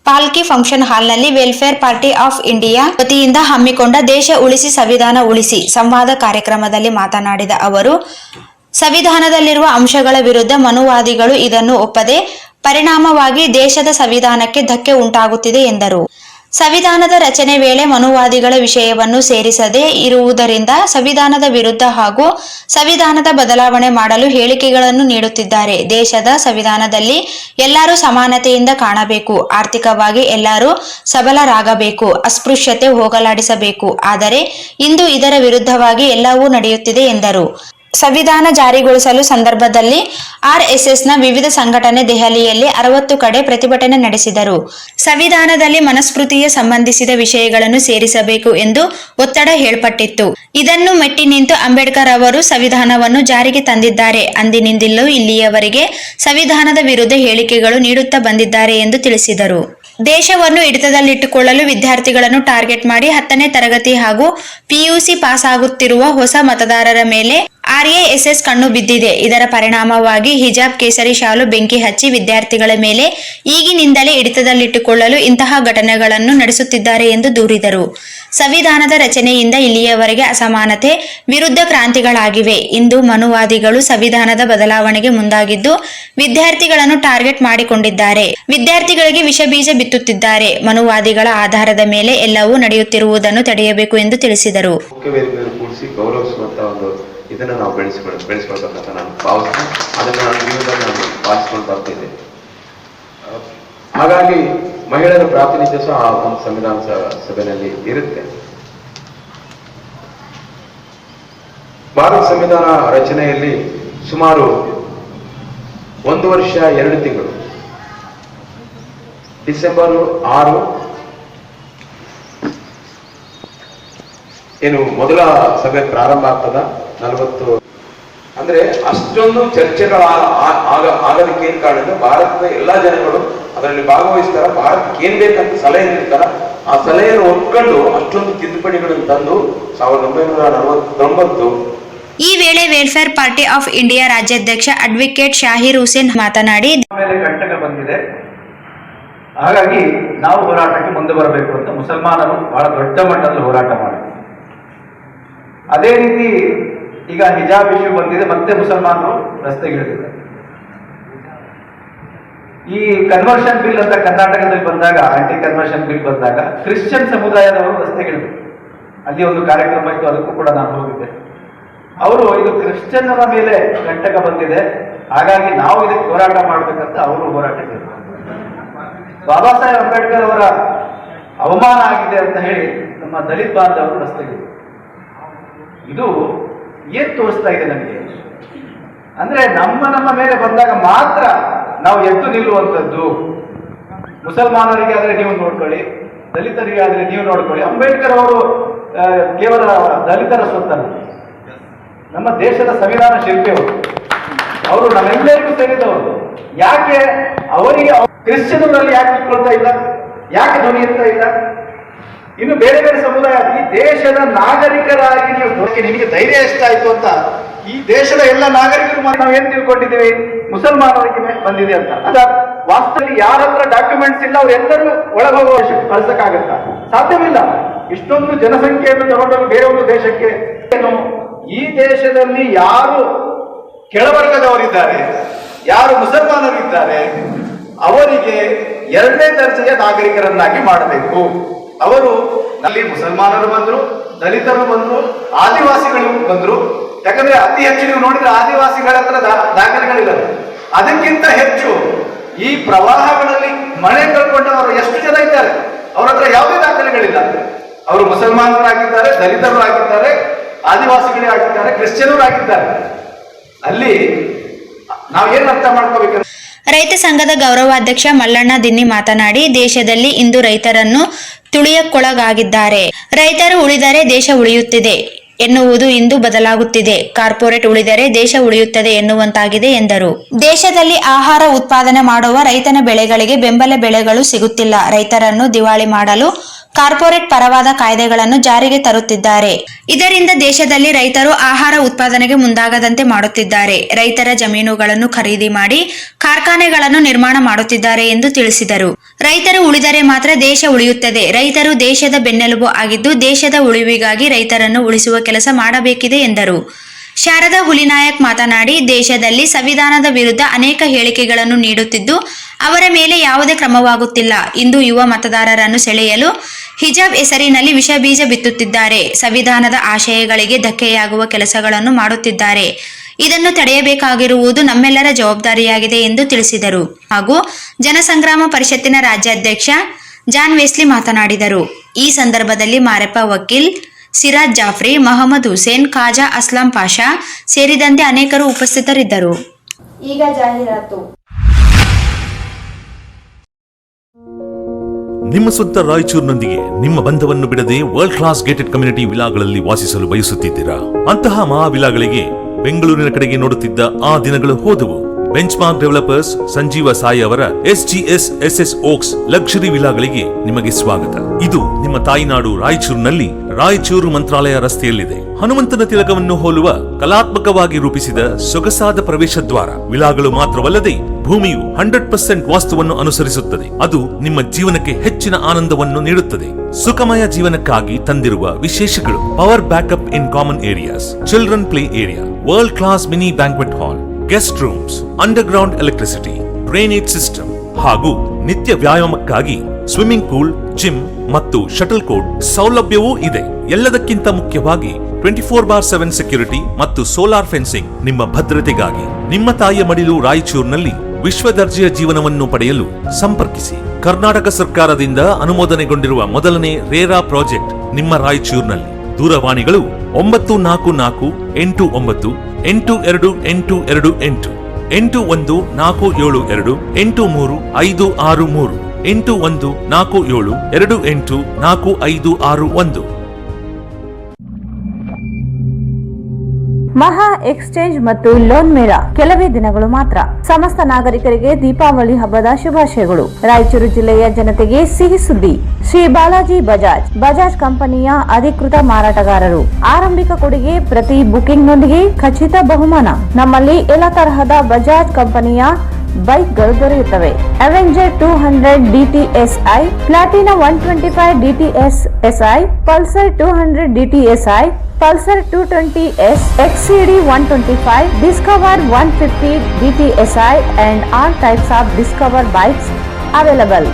ಪಾಲ್ಕಿ ಫಂಕ್ಷನ್ ಹಾಲ್ನಲ್ಲಿ ವೆಲ್ಫೇರ್ ಪಾರ್ಟಿ ಆಫ್ ಇಂಡಿಯಾ ವತಿಯಿಂದ ಹಮ್ಮಿಕೊಂಡ ದೇಶ ಉಳಿಸಿ ಸಂವಿಧಾನ ಉಳಿಸಿ ಸಂವಾದ ಕಾರ್ಯಕ್ರಮದಲ್ಲಿ ಮಾತನಾಡಿದ ಅವರು, ಸಂವಿಧಾನದಲ್ಲಿರುವ ಅಂಶಗಳ ವಿರುದ್ಧ ಮನುವಾದಿಗಳು ಇದನ್ನು ಒಪ್ಪದೆ ಪರಿಣಾಮವಾಗಿ ದೇಶದ ಸಂವಿಧಾನಕ್ಕೆ ಧಕ್ಕೆ ಉಂಟಾಗುತ್ತಿದೆ ಎಂದರು. ಸಂವಿಧಾನದ ರಚನೆ ವೇಳೆ ಮನುವಾದಿಗಳ ವಿಷಯವನ್ನು ಸೇರಿಸದೇ ಇರುವುದರಿಂದ ಸಂವಿಧಾನದ ವಿರುದ್ಧ ಹಾಗೂ ಸಂವಿಧಾನದ ಬದಲಾವಣೆ ಮಾಡಲು ಹೇಳಿಕೆಗಳನ್ನು ನೀಡುತ್ತಿದ್ದಾರೆ. ದೇಶದ ಸಂವಿಧಾನದಲ್ಲಿ ಎಲ್ಲರೂ ಸಮಾನತೆಯಿಂದ ಕಾಣಬೇಕು, ಆರ್ಥಿಕವಾಗಿ ಎಲ್ಲರೂ ಸಬಲರಾಗಬೇಕು, ಅಸ್ಪೃಶ್ಯತೆ ಹೋಗಲಾಡಿಸಬೇಕು. ಆದರೆ ಇಂದು ಇದರ ವಿರುದ್ಧವಾಗಿ ಎಲ್ಲವೂ ನಡೆಯುತ್ತಿದೆ ಎಂದರು. ಸಂವಿಧಾನ ಜಾರಿಗೊಳಿಸಲು ಸಂದರ್ಭದಲ್ಲಿ ಆರ್ಎಸ್ಎಸ್ನ ವಿವಿಧ ಸಂಘಟನೆ ದೆಹಲಿಯಲ್ಲಿ 60 ಕಡೆ ಪ್ರತಿಭಟನೆ ನಡೆಸಿದರು. ಸಂವಿಧಾನದಲ್ಲಿ ಮನುಸ್ಮೃತಿಗೆ ಸಂಬಂಧಿಸಿದ ವಿಷಯಗಳನ್ನು ಸೇರಿಸಬೇಕು ಎಂದು ಒತ್ತಡ ಹೇಳಲ್ಪಟ್ಟಿತ್ತು. ಇದನ್ನು ಮೆಟ್ಟಿ ನಿಂತು ಅಂಬೇಡ್ಕರ್ ಅವರು ಸಂವಿಧಾನವನ್ನು ಜಾರಿಗೆ ತಂದಿದ್ದಾರೆ. ಅಂದಿನಿಂದಲೂ ಇಲ್ಲಿಯವರೆಗೆ ಸಂವಿಧಾನದ ವಿರುದ್ಧ ಹೇಳಿಕೆಗಳು ನೀಡುತ್ತಾ ಬಂದಿದ್ದಾರೆ ಎಂದು ತಿಳಿಸಿದರು. ದೇಶವನ್ನು ಹಿಡಿತದಲ್ಲಿಟ್ಟುಕೊಳ್ಳಲು ವಿದ್ಯಾರ್ಥಿಗಳನ್ನು ಟಾರ್ಗೆಟ್ ಮಾಡಿ 10ನೇ ತರಗತಿ ಹಾಗೂ ಪಿಯುಸಿ ಪಾಸ್ ಆಗುತ್ತಿರುವ ಹೊಸ ಮತದಾರರ ಮೇಲೆ ಆರ್ಎಸ್ಎಸ್ ಕಣ್ಣು ಬಿದ್ದಿದೆ. ಇದರ ಪರಿಣಾಮವಾಗಿ ಹಿಜಾಬ್ ಕೇಸರಿ ಶಾಲು ಬೆಂಕಿ ಹಚ್ಚಿ ವಿದ್ಯಾರ್ಥಿಗಳ ಮೇಲೆ ಈಗಿನಿಂದಲೇ ಹಿಡಿತದಲ್ಲಿಟ್ಟುಕೊಳ್ಳಲು ಇಂತಹ ಘಟನೆಗಳನ್ನು ನಡೆಸುತ್ತಿದ್ದಾರೆ ಎಂದು ದೂರಿದರು. ಸಂವಿಧಾನದ ರಚನೆಯಿಂದ ಇಲ್ಲಿಯವರೆಗೆ ಅಸಮಾನತೆ ವಿರುದ್ಧ ಕ್ರಾಂತಿಗಳಾಗಿವೆ. ಇಂದು ಮನುವಾದಿಗಳು ಸಂವಿಧಾನದ ಬದಲಾವಣೆಗೆ ಮುಂದಾಗಿದ್ದು ವಿದ್ಯಾರ್ಥಿಗಳನ್ನು ಟಾರ್ಗೆಟ್ ಮಾಡಿಕೊಂಡಿದ್ದಾರೆ. ವಿದ್ಯಾರ್ಥಿಗಳಿಗೆ ವಿಷಬೀಜ ಬಿತ್ತುತ್ತಿದ್ದಾರೆ. ಮನುವಾದಿಗಳ ಆಧಾರದ ಮೇಲೆ ಎಲ್ಲವೂ ನಡೆಯುತ್ತಿರುವುದನ್ನು ತಡೆಯಬೇಕು ಎಂದು ತಿಳಿಸಿದರು. ಇದನ್ನು ನಾವು ಬೆಳೆಸ್ಕೊಳ್ಬೇಕಂತ ನಾನು ಭಾವಿಸ್ತೀನಿ. ಅದನ್ನು ನನ್ನ ಜೀವನದಲ್ಲಿ ನಾನು ಪಾಲಿಸ್ಕೊಂಡು ಬರ್ತಿದ್ದೆ. ಹಾಗಾಗಿ ಮಹಿಳೆಯರ ಪ್ರಾತಿನಿಧ್ಯ ಸಹ ಆ ಒಂದು ಸಂವಿಧಾನ ಸಭೆಯಲ್ಲಿ ಇರುತ್ತೆ. ಭಾರತ ಸಂವಿಧಾನ ರಚನೆಯಲ್ಲಿ ಸುಮಾರು 1 ವರ್ಷ 2 ತಿಂಗಳು, ಡಿಸೆಂಬರ್ 6 ಏನು ಮೊದಲ ಸಭೆ ಪ್ರಾರಂಭ ಆಗ್ತದ 40 ಅಂದ್ರೆ ಅಷ್ಟೊಂದು ಚರ್ಚೆಗಳ ಆಗೋದಕ್ಕೆ ಏನ್ ಕಾರಣ ಅಂದ್ರೆ ಭಾರತದ ಎಲ್ಲಾ ಜನಗಳು ಅದರಲ್ಲಿ ಭಾಗವಹಿಸ್ತಾರ. ಭಾರತಕ್ಕೆ ಏನ್ ಬೇಕಂತ ಸಲಹೆ ನೀಡ್ತಾರ. ಆ ಸಲಹೆಯನ್ನು ಒಪ್ಕೊಂಡು ಅಷ್ಟೊಂದು ತಿದ್ದುಪಡಿಗಳನ್ನು ತಂದು 1949 ಈ ವೇಳೆ ವೆಲ್ಫೇರ್ ಪಾರ್ಟಿ ಆಫ್ ಇಂಡಿಯಾ ರಾಜ್ಯಾಧ್ಯಕ್ಷ ಅಡ್ವೊಕೇಟ್ ಶಾಹಿರ್ ಹುಸೇನ್ ಮಾತನಾಡಿ, ಮೇಲೆ ಕಂಟಕ ಬಂದಿದೆ, ಹಾಗಾಗಿ ನಾವು ಹೋರಾಟಕ್ಕೆ ಮುಂದೆ ಬರಬೇಕು ಅಂತ ಮುಸಲ್ಮಾನರು ಬಹಳ ದೊಡ್ಡ ಮಟ್ಟದಲ್ಲಿ ಹೋರಾಟ ಮಾಡಿದ್ರು. ಅದೇ ರೀತಿ ಈಗ ಹಿಜಾಬ್ ಇಶ್ಯೂ ಬಂದಿದೆ, ಮತ್ತೆ ಮುಸಲ್ಮಾನರು ರಸ್ತೆಗಿಳಿದಿದ್ದಾರೆ. ಈ ಕನ್ವರ್ಷನ್ ಬಿಲ್ ಅಂತ ಕರ್ನಾಟಕದಲ್ಲಿ ಬಂದಾಗ, ಆಂಟಿ ಕನ್ವರ್ಷನ್ ಬಿಲ್ ಬಂದಾಗ ಕ್ರಿಶ್ಚಿಯನ್ ಸಮುದಾಯದವರು ರಸ್ತೆಗಿಳಿದ್ರು. ಅಲ್ಲಿ ಒಂದು ಕಾರ್ಯಕ್ರಮ ಇತ್ತು, ಅದಕ್ಕೂ ಕೂಡ ನಾನು ಹೋಗಿದ್ದೆ. ಅವರು ಇದು ಕ್ರಿಶ್ಚಿಯನ್ನರ ಮೇಲೆ ಕಂಟಕ ಬಂದಿದೆ, ಹಾಗಾಗಿ ನಾವು ಇದಕ್ಕೆ ಹೋರಾಟ ಮಾಡಬೇಕಂತ ಅವರು ಹೋರಾಟಕ್ಕೆ ಬಾಬಾ ಸಾಹೇಬ್ ಅಂಬೇಡ್ಕರ್ ಅವರ ಅವಮಾನ ಆಗಿದೆ ಅಂತ ಹೇಳಿ ನಮ್ಮ ದಲಿತ ಬಾಂಧವರು ರಸ್ತೆಗಿಳಿದ್ರು. ಇದು ಏನ್ ತೋರಿಸ್ತಾ ಇದೆ ನಮಗೆ ಅಂದ್ರೆ, ನಮ್ಮ ಮೇಲೆ ಬಂದಾಗ ಮಾತ್ರ ನಾವು ಎದ್ದು ನಿಲ್ಲುವಂಥದ್ದು. ಮುಸಲ್ಮಾನರಿಗೆ ಆದ್ರೆ ನೀವು ನೋಡ್ಕೊಳ್ಳಿ, ದಲಿತರಿಗೆ ಆದ್ರೆ ನೀವು ನೋಡ್ಕೊಳ್ಳಿ. ಅಂಬೇಡ್ಕರ್ ಅವರು ಕೇವಲ ದಲಿತರ ಸ್ವತ್ತಲ್ಲ, ನಮ್ಮ ದೇಶದ ಸಂವಿಧಾನ ಶಿಲ್ಪಿಯವರು. ಅವರು ನಮ್ಮೆಲ್ಲರಿಗೂ ಸೇರಿದವರು. ಯಾಕೆ ಅವರಿಗೆ ಕ್ರಿಶ್ಚಿಯನ್ರಲ್ಲಿ ಯಾಕೆ ಇಟ್ಕೊಳ್ತಾ ಇಲ್ಲ, ಯಾಕೆ ಧ್ವನಿ ಎತ್ತಾ ಇಲ್ಲ? ಇನ್ನು ಬೇರೆ ಬೇರೆ ಸಮುದಾಯ, ಈ ದೇಶದ ನಾಗರಿಕರಾಗಿ ನಿಮಗೆ ಧೈರ್ಯ ಎಷ್ಟಾಯ್ತು ಅಂತ ಈ ದೇಶದ ಎಲ್ಲ ನಾಗರಿಕರು ನಾವು ಏನ್ ತಿಳ್ಕೊಂಡಿದ್ದೀವಿ, ಮುಸಲ್ಮಾನರಿಗೆ ಬಂದಿದೆ ಅಂತ. ಅದ ವಾಸ್ತವದಲ್ಲಿ ಯಾರ ಹತ್ರ ಡಾಕ್ಯುಮೆಂಟ್ಸ್ ಇಲ್ಲ ಅವರೆಲ್ಲರೂ ಒಳಗೋಗುವ ಕಳ್ಸಕ್ಕಾಗತ್ತ? ಸಾಧ್ಯವಿಲ್ಲ. ಇಷ್ಟೊಂದು ಜನಸಂಖ್ಯೆಯನ್ನು ತಗೊಂಡೋಗಿ ಬೇರೆ ಒಂದು ದೇಶಕ್ಕೆ ಈ ದೇಶದಲ್ಲಿ ಯಾರು ಕೆಳವರ್ಗದವರಿದ್ದಾರೆ, ಯಾರು ಮುಸಲ್ಮಾನರಿದ್ದಾರೆ, ಅವರಿಗೆ 2ನೇ ದರ್ಜೆಯ ನಾಗರಿಕರನ್ನಾಗಿ ಮಾಡಬೇಕು. ಅವರು ಅಲ್ಲಿ ಮುಸಲ್ಮಾನರು ಬಂದ್ರು, ದಲಿತರು ಬಂದ್ರು, ಆದಿವಾಸಿಗಳು ಬಂದ್ರು. ಯಾಕಂದ್ರೆ ಅತಿ ಹೆಚ್ಚು ನೀವು ನೋಡಿದ್ರೆ ಆದಿವಾಸಿಗಳ ಹತ್ರ ದಾಖಲೆಗಳಿಲ್ಲ. ಅದಕ್ಕಿಂತ ಹೆಚ್ಚು ಈ ಪ್ರವಾಹಗಳಲ್ಲಿ ಮನೆ ಕಳ್ಕೊಂಡವರು ಎಷ್ಟು ಜನ ಇದ್ದಾರೆ? ಅವರ ಹತ್ರ ಯಾವುದೇ ದಾಖಲೆಗಳಿಲ್ಲ. ಅವರು ಮುಸಲ್ಮಾನರಾಗಿದ್ದಾರೆ, ದಲಿತರು ಆಗಿದ್ದಾರೆ, ಆದಿವಾಸಿಗಳೇ ಆಗಿದ್ದಾರೆ, ಕ್ರಿಶ್ಚಿಯನರು ಆಗಿದ್ದಾರೆ. ಅಲ್ಲಿ ನಾವೇನು ಅರ್ಥ ಮಾಡ್ಕೋಬೇಕು? ರೈತ ಸಂಘದ ಗೌರವಾಧ್ಯಕ್ಷ ಮಲ್ಲಣ್ಣ ದಿನ್ನಿ ಮಾತನಾಡಿ, ದೇಶದಲ್ಲಿ ಇಂದು ರೈತರನ್ನು ತುಳಿಯಕ್ಕೊಳಗಾಗಿದ್ದಾರೆ. ರೈತರು ಉಳಿದರೆ ದೇಶ ಉಳಿಯುತ್ತಿದೆ ಎನ್ನುವುದು ಇಂದು ಬದಲಾಗುತ್ತಿದೆ. ಕಾರ್ಪೊರೇಟ್ ಉಳಿದರೆ ದೇಶ ಉಳಿಯುತ್ತದೆ ಎನ್ನುವಂತಾಗಿದೆ ಎಂದರು. ದೇಶದಲ್ಲಿ ಆಹಾರ ಉತ್ಪಾದನೆ ಮಾಡುವ ರೈತನ ಬೆಳೆಗಳಿಗೆ ಬೆಂಬಲ ಬೆಲೆಗಳು ಸಿಗುತ್ತಿಲ್ಲ. ರೈತರನ್ನು ದಿವಾಳಿ ಮಾಡಲು ಕಾರ್ಪೊರೇಟ್ ಪರವಾದ ಕಾಯ್ದೆಗಳನ್ನು ಜಾರಿಗೆ ತರುತ್ತಿದ್ದಾರೆ. ಇದರಿಂದ ದೇಶದಲ್ಲಿ ರೈತರು ಆಹಾರ ಉತ್ಪಾದನೆಗೆ ಮುಂದಾಗದಂತೆ ಮಾಡುತ್ತಿದ್ದಾರೆ. ರೈತರ ಜಮೀನುಗಳನ್ನು ಖರೀದಿ ಮಾಡಿ ಕಾರ್ಖಾನೆಗಳನ್ನು ನಿರ್ಮಾಣ ಮಾಡುತ್ತಿದ್ದಾರೆ ಎಂದು ತಿಳಿಸಿದರು. ರೈತರು ಉಳಿದರೆ ಮಾತ್ರ ದೇಶ ಉಳಿಯುತ್ತದೆ. ರೈತರು ದೇಶದ ಬೆನ್ನೆಲುಬು ಆಗಿದ್ದು, ದೇಶದ ಉಳಿವಿಗಾಗಿ ರೈತರನ್ನು ಉಳಿಸುವ ಕೆಲಸ ಮಾಡಬೇಕಿದೆ ಎಂದರು. ಶಾರದಾ ಹುಲಿನಾಯಕ್ ಮಾತನಾಡಿ, ದೇಶದಲ್ಲಿ ಸಂವಿಧಾನದ ವಿರುದ್ಧ ಅನೇಕ ಹೇಳಿಕೆಗಳನ್ನು ನೀಡುತ್ತಿದ್ದು, ಅವರ ಮೇಲೆ ಯಾವುದೇ ಕ್ರಮವಾಗುತ್ತಿಲ್ಲ. ಇಂದು ಯುವ ಮತದಾರರನ್ನು ಸೆಳೆಯಲು ಹಿಜಾಬ್ ಹೆಸರಿನಲ್ಲಿ ವಿಷ ಬೀಜ ಬಿತ್ತುತ್ತಿದ್ದಾರೆ. ಸಂವಿಧಾನದ ಆಶಯಗಳಿಗೆ ಧಕ್ಕೆಯಾಗುವ ಕೆಲಸಗಳನ್ನು ಮಾಡುತ್ತಿದ್ದಾರೆ. ಇದನ್ನು ತಡೆಯಬೇಕಾಗಿರುವುದು ನಮ್ಮೆಲ್ಲರ ಜವಾಬ್ದಾರಿಯಾಗಿದೆ ಎಂದು ತಿಳಿಸಿದರು. ಹಾಗೂ ಜನಸಂಗ್ರಾಮ ಪರಿಷತ್ತಿನ ರಾಜ್ಯಾಧ್ಯಕ್ಷ ಜಾನ್ ವೆಸ್ಲಿ ಮಾತನಾಡಿದರು. ಈ ಸಂದರ್ಭದಲ್ಲಿ ಮಾರೆಪ್ಪ ವಕೀಲ್, ಸಿರಾಜ್ ಜಾಫ್ರಿ, ಮೊಹಮ್ಮದ್ ಹುಸೇನ್, ಖಾಜಾ ಅಸ್ಲಾಂ ಪಾಷಾ ಸೇರಿದಂತೆ ಅನೇಕರು ಉಪಸ್ಥಿತರಿದ್ದರು. ಈಗ ಜಾಹೀರಾತು. ನಿಮ್ಮ ಸ್ವಂತ ರಾಯಚೂರಿನೊಂದಿಗೆ ನಿಮ್ಮ ಬಂಧವನ್ನು ಬಿಡದೆ ವರ್ಲ್ಡ್ ಕ್ಲಾಸ್ ಗೇಟೆಡ್ ಕಮ್ಯುನಿಟಿ ವಿಲಾಗಳಲ್ಲಿ ವಾಸಿಸಲು ಬಯಸುತ್ತಿದ್ದೀರಾ? ಅಂತಹ ಮಹಾ ವಿಲಾಗಳಿಗೆ ಬೆಂಗಳೂರಿನ ಕಡೆಗೆ ನೋಡುತ್ತಿದ್ದ ಆ ದಿನಗಳು ಹೋದವು. ಬೆಂಚ್ಮಾರ್ಕ್ ಡೆವಲಪರ್ಸ್ ಸಂಜೀವ ಸಾಯಿ ಅವರ SGS ಓಕ್ಸ್ ಲಕ್ಸುರಿ ವಿಲಾಗಳಿಗೆ ನಿಮಗೆ ಸ್ವಾಗತ. ಇದು ನಿಮ್ಮ ತಾಯಿನಾಡು ರಾಯಚೂರಿನಲ್ಲಿ ರಾಯಚೂರು ಮಂತ್ರಾಲಯ ರಸ್ತೆಯಲ್ಲಿದೆ. ಹನುಮಂತನ ತಿಲಕವನ್ನು ಹೋಲುವ ಕಲಾತ್ಮಕವಾಗಿ ರೂಪಿಸಿದ ಸೊಗಸಾದ ಪ್ರವೇಶ ದ್ವಾರ. ವಿಲಾಗಳು ಮಾತ್ರವಲ್ಲದೆ ಭೂಮಿಯು 100% ವಾಸ್ತುವನ್ನು ಅನುಸರಿಸುತ್ತದೆ. ಅದು ನಿಮ್ಮ ಜೀವನಕ್ಕೆ ಹೆಚ್ಚಿನ ಆನಂದವನ್ನು ನೀಡುತ್ತದೆ. ಸುಖಮಯ ಜೀವನಕ್ಕಾಗಿ ತಂದಿರುವ ವಿಶೇಷಗಳು: power backup in common areas, children play area, world class mini banquet hall, guest rooms, underground electricity, drainage system ಹಾಗೂ ನಿತ್ಯ ವ್ಯಾಯಾಮಕ್ಕಾಗಿ ಸ್ವಿಮ್ಮಿಂಗ್ ಪೂಲ್, ಜಿಮ್ ಮತ್ತು ಶಟಲ್ ಕೋರ್ಟ್ ಸೌಲಭ್ಯವೂ ಇದೆ. ಎಲ್ಲದಕ್ಕಿಂತ ಮುಖ್ಯವಾಗಿ 24/7 ಸೆಕ್ಯೂರಿಟಿ ಮತ್ತು ಸೋಲಾರ್ ಫೆನ್ಸಿಂಗ್ ನಿಮ್ಮ ಭದ್ರತೆಗಾಗಿ. ನಿಮ್ಮ ತಾಯಿಯ ಮಡಿಲು ರಾಯಚೂರಿನಲ್ಲಿ ವಿಶ್ವ ದರ್ಜೆಯ ಜೀವನವನ್ನು ಪಡೆಯಲು ಸಂಪರ್ಕಿಸಿ. ಕರ್ನಾಟಕ ಸರ್ಕಾರದಿಂದ ಅನುಮೋದನೆಗೊಂಡಿರುವ ಮೊದಲನೇ ರೇರಾ ಪ್ರಾಜೆಕ್ಟ್ ನಿಮ್ಮ ರಾಯಚೂರಿನಲ್ಲಿ. ದೂರವಾಣಿಗಳು 944 89 8228 81 472 83 563 81 472 4561. ಮಹಾ ಎಕ್ಸ್ಚೇಂಜ್ ಮತ್ತು ಲೋನ್ ಮೇಳ ಕೆಲವೇ ದಿನಗಳು ಮಾತ್ರ. ಸಮಸ್ತ ನಾಗರಿಕರಿಗೆ ದೀಪಾವಳಿ ಹಬ್ಬದ ಶುಭಾಶಯಗಳು. ರಾಯಚೂರು ಜಿಲ್ಲೆಯ ಜನತೆಗೆ ಸಿಹಿ ಸುದ್ದಿ. ಶ್ರೀ ಬಾಲಾಜಿ ಬಜಾಜ್ ಕಂಪನಿಯ ಅಧಿಕೃತ ಮಾರಾಟಗಾರರು. ಆರಂಭಿಕ ಕೊಡುಗೆ ಪ್ರತಿ ಬುಕಿಂಗ್ನೊಂದಿಗೆ ಖಚಿತ ಬಹುಮಾನ. ನಮ್ಮಲ್ಲಿ ಎಲ್ಲ ತರಹದ ಬಜಾಜ್ ಕಂಪನಿಯ ಬೈಕ್ಗಳು ದೊರೆಯುತ್ತವೆ. Avenger 200 DTSI, Platina 125 DTSI, Pulsar 200 DTSI, Pulsar 220S, XCD 125, Discover 150 DTSI and all types of Discover bikes available.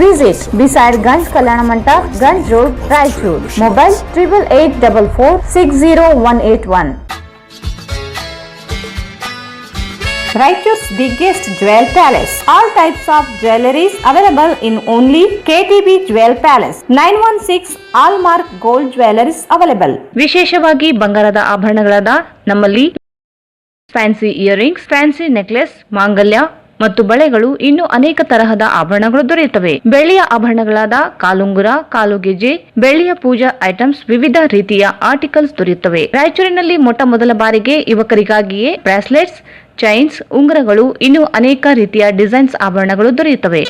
Visit beside Ganj Kalyana Mandap, Ganj Road, Raichur. Mobile 8884460181. Raichur's biggest jewel palace. All types of jewelries available in only KTB Jewel Palace. 916 Allmark Gold Jewelries available. ವಿಶೇಷವಾಗಿ ಬಂಗಾರದ ಆಭರಣಗಳಾದ ನಮ್ಮಲ್ಲಿ fancy earrings, fancy necklace, ಮಾಂಗಲ್ಯ ಮತ್ತು ಬಳೆಗಳು, ಇನ್ನು ಅನೇಕ ತರಹದ ಆಭರಣಗಳು ದೊರೆಯುತ್ತವೆ. ಬೆಳ್ಳಿಯ ಆಭರಣಗಳಾದ ಕಾಲುಂಗುರ, ಕಾಲುಗೆಜೆ, ಬೆಳ್ಳಿಯ ಪೂಜಾ ಐಟಮ್ಸ್, ವಿವಿಧ ರೀತಿಯ ಆರ್ಟಿಕಲ್ಸ್ ದೊರೆಯುತ್ತವೆ. ರಾಯಚೂರಿನಲ್ಲಿ ಮೊದಲ ಬಾರಿಗೆ ಯುವಕರಿಗಾಗಿಯೇ ಬ್ರಾಸ್ಲೆಟ್ಸ್, ಚೈನ್ಸ್, ಉಂಗುರಗಳು, ಇನ್ನು ಅನೇಕ ರೀತಿಯ ಡಿಸೈನ್ಸ್ ಆಭರಣಗಳು ದೊರೆಯುತ್ತವೆ.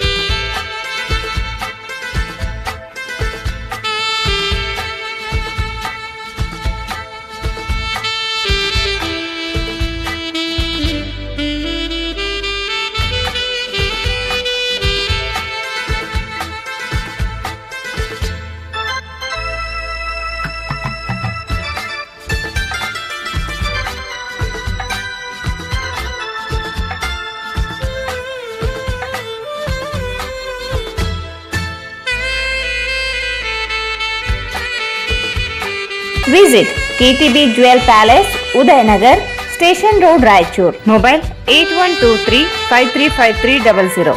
Visit KTB Jewel Palace, Udayanagar, Station Road, Raichur. Mobile 8123 535300.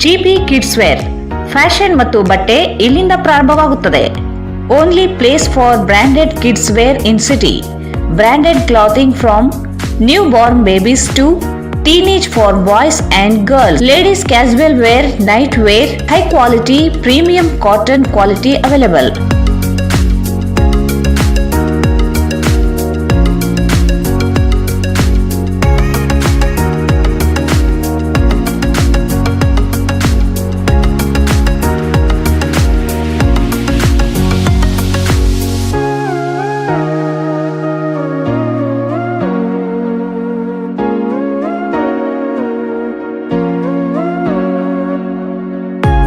GP Kids Wear fashion ಮತ್ತು ಬಟ್ಟೆ ಇಲ್ಲಿಂದ ಪ್ರಾರಂಭವಾಗುತ್ತದೆ. Only place for branded kids wear in city. Branded clothing from newborn babies to teenage for boys and girls. Ladies casual wear, night wear, high quality premium cotton quality available.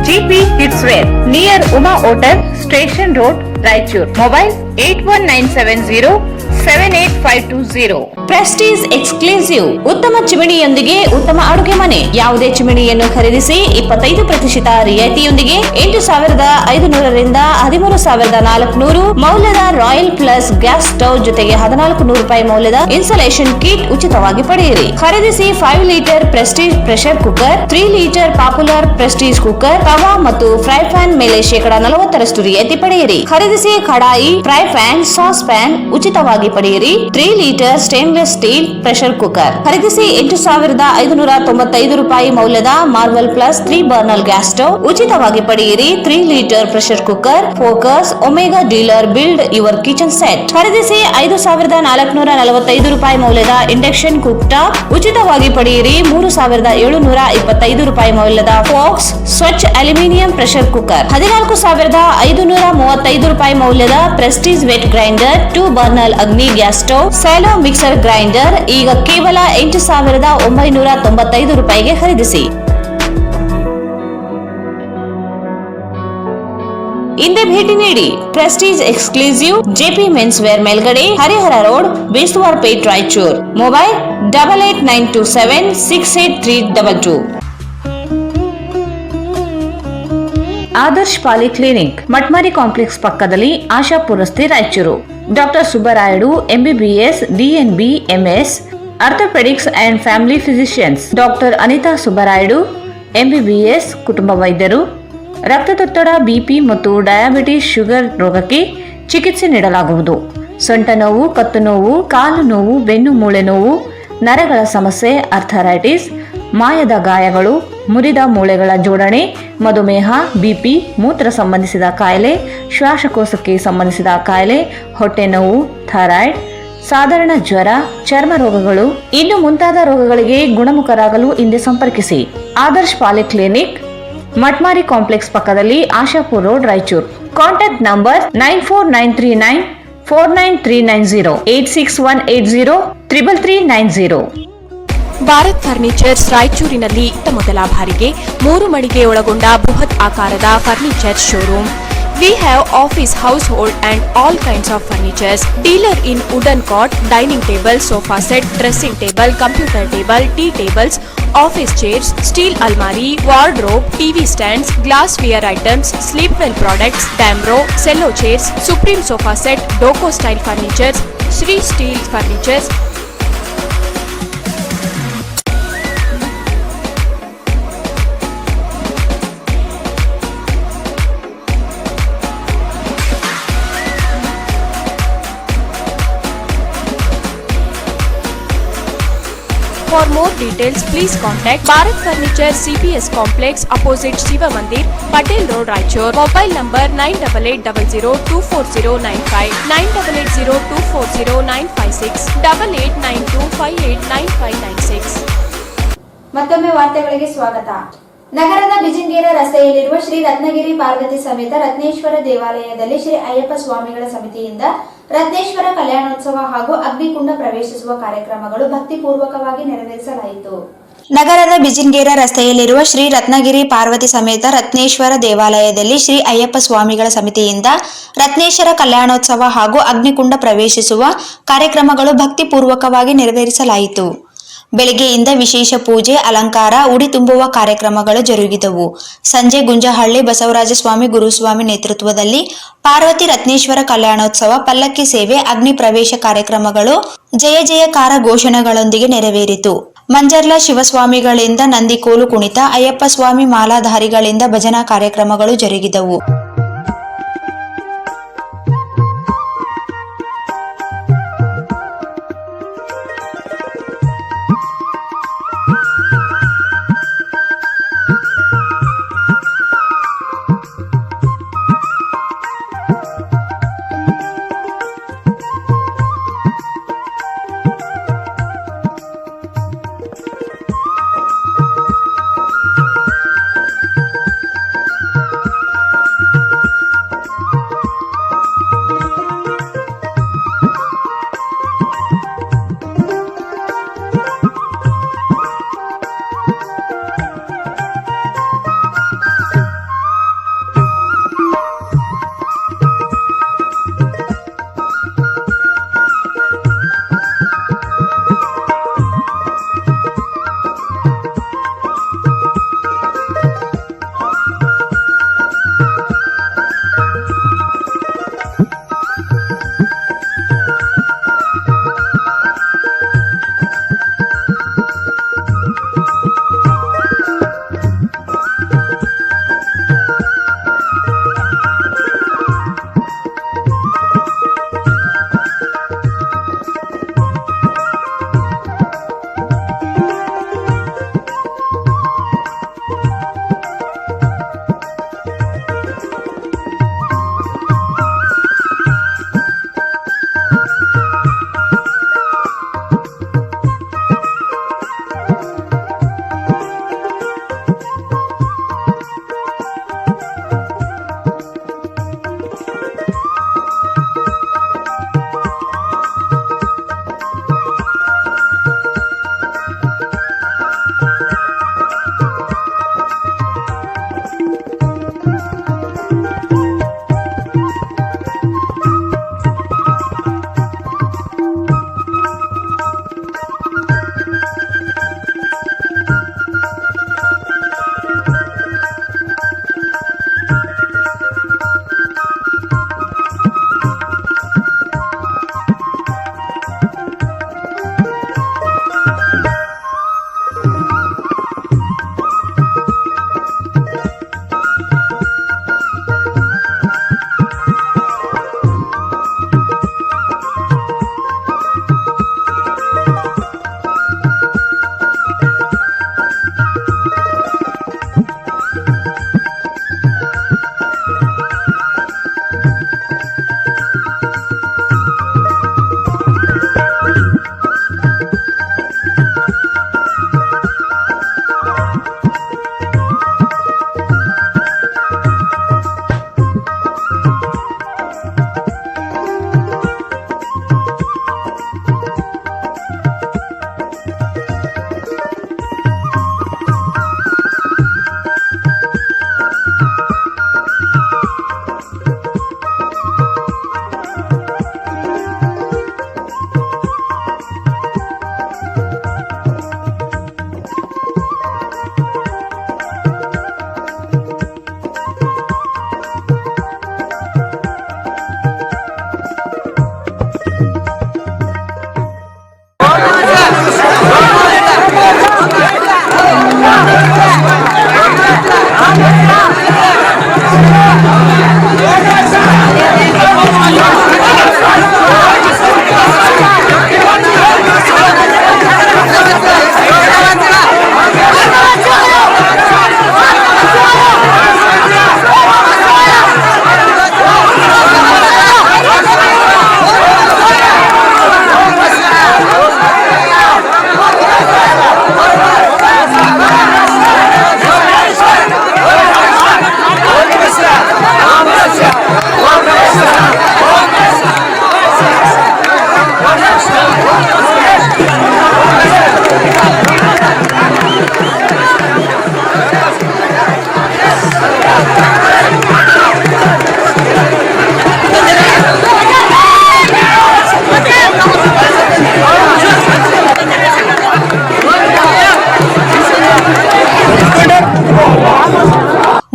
GP Kids Wear near Uma Hotel, Station Road, Raichur. Mobile 8197078520. Prestige exclusive ಉತ್ತಮ ಚಿಮಣಿಯೊಂದಿಗೆ ಉತ್ತಮ ಅಡುಗೆ ಮನೆ. ಯಾವುದೇ ಚಿಮಣಿಯನ್ನು ಖರೀದಿಸಿ 25% ರಿಯಾಯಿತಿಯೊಂದಿಗೆ 8,500 ರಿಂದ 13,400 ಮೌಲ್ಯದ royal plus gas stove ಜೊತೆಗೆ 1,400 ರೂಪಾಯಿ ಮೌಲ್ಯದ ಇನ್ಸುಲೇಷನ್ ಕಿಟ್ ಉಚಿತವಾಗಿ ಪಡೆಯಿರಿ. ಖರೀದಿಸಿ 5 litre Prestige pressure cooker, 3 litre popular Prestige cooker, tawa ಮತ್ತು ಫ್ರೈ ಪ್ಯಾನ್ ಮೇಲೆ 40% ರಿಯಾಯಿತಿ ಪಡೆಯಿರಿ. ಖರೀದಿಸಿ ಕಡಾಯಿ, ಫ್ರೈ ಪ್ಯಾನ್, ಸಾಸ್ ಪ್ಯಾನ್ ಉಚಿತವಾಗಿ ಪಡೆಯಿರಿ. 3 litre stainless steel pressure cooker ಖರೀದಿಸಿ 8,595 ರೂಪಾಯಿ ಮೌಲ್ಯದ marvel plus 3 burner gas stove ಉಚಿತವಾಗಿ ಪಡೆಯಿರಿ. 3 litre pressure cooker, focus, omega dealer build your kitchen set ಖರೀದಿಸಿ 5,445 ರೂಪಾಯಿ ಮೌಲ್ಯದ ಇಂಡಕ್ಷನ್ ಕುಕ್ ಟಾಪ್ ಉಚಿತವಾಗಿ ಪಡೆಯಿರಿ. 3,725 ರೂಪಾಯಿ ಮೌಲ್ಯದ ಫಾಕ್ಸ್ ಸ್ವಚ್ಛ ಅಲ್ಯೂಮಿನಿಯಂ ಪ್ರೆಷರ್ ಕುಕ್ಕರ್, 14,535 ರೂಪಾಯಿ ಮೌಲ್ಯದ Prestige wet grinder, 2 burner Agni gas stove, ಸ್ಯಾಲೋ ಮಿಕ್ಸರ್ ಗ್ರೈಂಡರ್ ಈಗ ಕೇವಲ 8,995 ರೂಪಾಯಿಗೆ ಖರೀದಿಸಿ. ಹಿಂದೆ ಭೇಟಿ ನೀಡಿ. Prestige exclusive JP men's wear ಮೇಲ್ಗಡೆ, Harihara road, Bestavar Pet, Raichur. Mobile 8892768322. Adarsh polyclinic Matmari complex ಪಕ್ಕದಲ್ಲಿ ಆಶಾಪುರ ರಸ್ತೆ, Raichur. Doctor Subbarayudu MBBS DNB MS orthopaedics and family physicians. Doctor Anita Subbarayudu MBBS ಕುಟುಂಬ ವೈದ್ಯರು. ರಕ್ತದೊತ್ತಡ, BP ಮತ್ತು ಡಯಾಬಿಟಿಸ್, ಶುಗರ್ ರೋಗಕ್ಕೆ ಚಿಕಿತ್ಸೆ ನೀಡಲಾಗುವುದು. ಸೊಂಟ ನೋವು, ಕತ್ತು ನೋವು, ಕಾಲು ನೋವು, ಬೆನ್ನು ಮೂಳೆ ನೋವು, ನರಗಳ ಸಮಸ್ಯೆ, ಅರ್ಥರೈಟಿಸ್, ಮಾಯದ ಗಾಯಗಳು, ಮುರಿದ ಮೂಳೆಗಳ ಜೋಡಣೆ, ಮಧುಮೇಹ, BP, ಮೂತ್ರ ಸಂಬಂಧಿಸಿದ ಕಾಯಿಲೆ, ಶ್ವಾಸಕೋಶಕ್ಕೆ ಸಂಬಂಧಿಸಿದ ಕಾಯಿಲೆ, ಹೊಟ್ಟೆ ನೋವು, ಥೈರಾಯ್ಡ್, ಸಾಧಾರಣ ಜ್ವರ, ಚರ್ಮ ರೋಗಗಳು ಇನ್ನು ಮುಂತಾದ ರೋಗಗಳಿಗೆ ಗುಣಮುಖರಾಗಲು ಹಿಂದೆ ಸಂಪರ್ಕಿಸಿ. ಆದರ್ಶ್ ಪಾಲಿಕ್ಲಿನಿಕ್ ಮಟ್ಮಾರಿ ಕಾಂಪ್ಲೆಕ್ಸ್ ಪಕ್ಕದಲ್ಲಿ Ashapur road, Raichur. Contact number 9493949390 8618033390. Bharat furnitures ರಾಯಚೂರಿನಲ್ಲಿ ಮೊದಲ ಬಾರಿಗೆ 3 ಮಳಿಗೆ ಒಳಗೊಂಡ ಬೃಹತ್ ಆಕಾರದ furniture showroom. We have office, household and all kinds of furnitures. Dealer in wooden cot, dining table, sofa set, dressing table, computer table, tea tables, office chairs, steel almari, wardrobe, TV stands, glassware items, sleepwell products, Damro, cello chairs, Supreme sofa set, Doco style furnitures, Sri steel furnitures. For more details, please contact Bharat Furniture CPS Complex opposite Shiva Mandir, Patel Road, Raichur. Mobile number 9880240959, 9880240956, 8892589596. ಮತ್ತೊಮ್ಮೆ ವಾರ್ತೆಗಳಿಗೆ ಸ್ವಾಗತ. ನಗರದ ಬಿಜಿಂಗೇರ ರಸ್ತೆಯಲ್ಲಿರುವ ಶ್ರೀ ರತ್ನಗಿರಿ ಪಾರ್ವತಿ ಸಮೇತ ರತ್ನೇಶ್ವರ ದೇವಾಲಯದಲ್ಲಿ ಶ್ರೀ ಅಯ್ಯಪ್ಪ ಸ್ವಾಮಿಗಳ ಸಮಿತಿಯಿಂದ ರತ್ನೇಶ್ವರ ಕಲ್ಯಾಣೋತ್ಸವ ಹಾಗೂ ಅಗ್ನಿಕುಂಡ ಪ್ರವೇಶಿಸುವ ಕಾರ್ಯಕ್ರಮಗಳು ಭಕ್ತಿಪೂರ್ವಕವಾಗಿ ನೆರವೇರಿಸಲಾಯಿತು. ನಗರದ ಬಿಜಿಂಗೇರ ರಸ್ತೆಯಲ್ಲಿರುವ ಶ್ರೀ ರತ್ನಗಿರಿ ಪಾರ್ವತಿ ಸಮೇತ ರತ್ನೇಶ್ವರ ದೇವಾಲಯದಲ್ಲಿ ಶ್ರೀ ಅಯ್ಯಪ್ಪ ಸ್ವಾಮಿಗಳ ಸಮಿತಿಯಿಂದ ರತ್ನೇಶ್ವರ ಕಲ್ಯಾಣೋತ್ಸವ ಹಾಗೂ ಅಗ್ನಿಕುಂಡ ಪ್ರವೇಶಿಸುವ ಕಾರ್ಯಕ್ರಮಗಳು ಭಕ್ತಿಪೂರ್ವಕವಾಗಿ ನೆರವೇರಿಸಲಾಯಿತು. ಬೆಳಗ್ಗೆಯಿಂದ ವಿಶೇಷ ಪೂಜೆ, ಅಲಂಕಾರ, ಉಡಿ ತುಂಬುವ ಕಾರ್ಯಕ್ರಮಗಳು ಜರುಗಿದವು. ಸಂಜೆ ಗುಂಜಹಳ್ಳಿ ಬಸವರಾಜ ಸ್ವಾಮಿ ಗುರುಸ್ವಾಮಿ ನೇತೃತ್ವದಲ್ಲಿ ಪಾರ್ವತಿ ರತ್ನೇಶ್ವರ ಕಲ್ಯಾಣೋತ್ಸವ, ಪಲ್ಲಕ್ಕಿ ಸೇವೆ, ಅಗ್ನಿ ಪ್ರವೇಶ ಕಾರ್ಯಕ್ರಮಗಳು ಜಯ ಜಯಕಾರ ಘೋಷಣೆಗಳೊಂದಿಗೆ ನೆರವೇರಿತು. ಮಂಜರ್ಲ ಶಿವಸ್ವಾಮಿಗಳಿಂದ ನಂದಿಕೋಲು ಕುಣಿತ, ಅಯ್ಯಪ್ಪ ಸ್ವಾಮಿ ಮಾಲಾಧಾರಿಗಳಿಂದ ಭಜನಾ ಕಾರ್ಯಕ್ರಮಗಳು ಜರುಗಿದವು.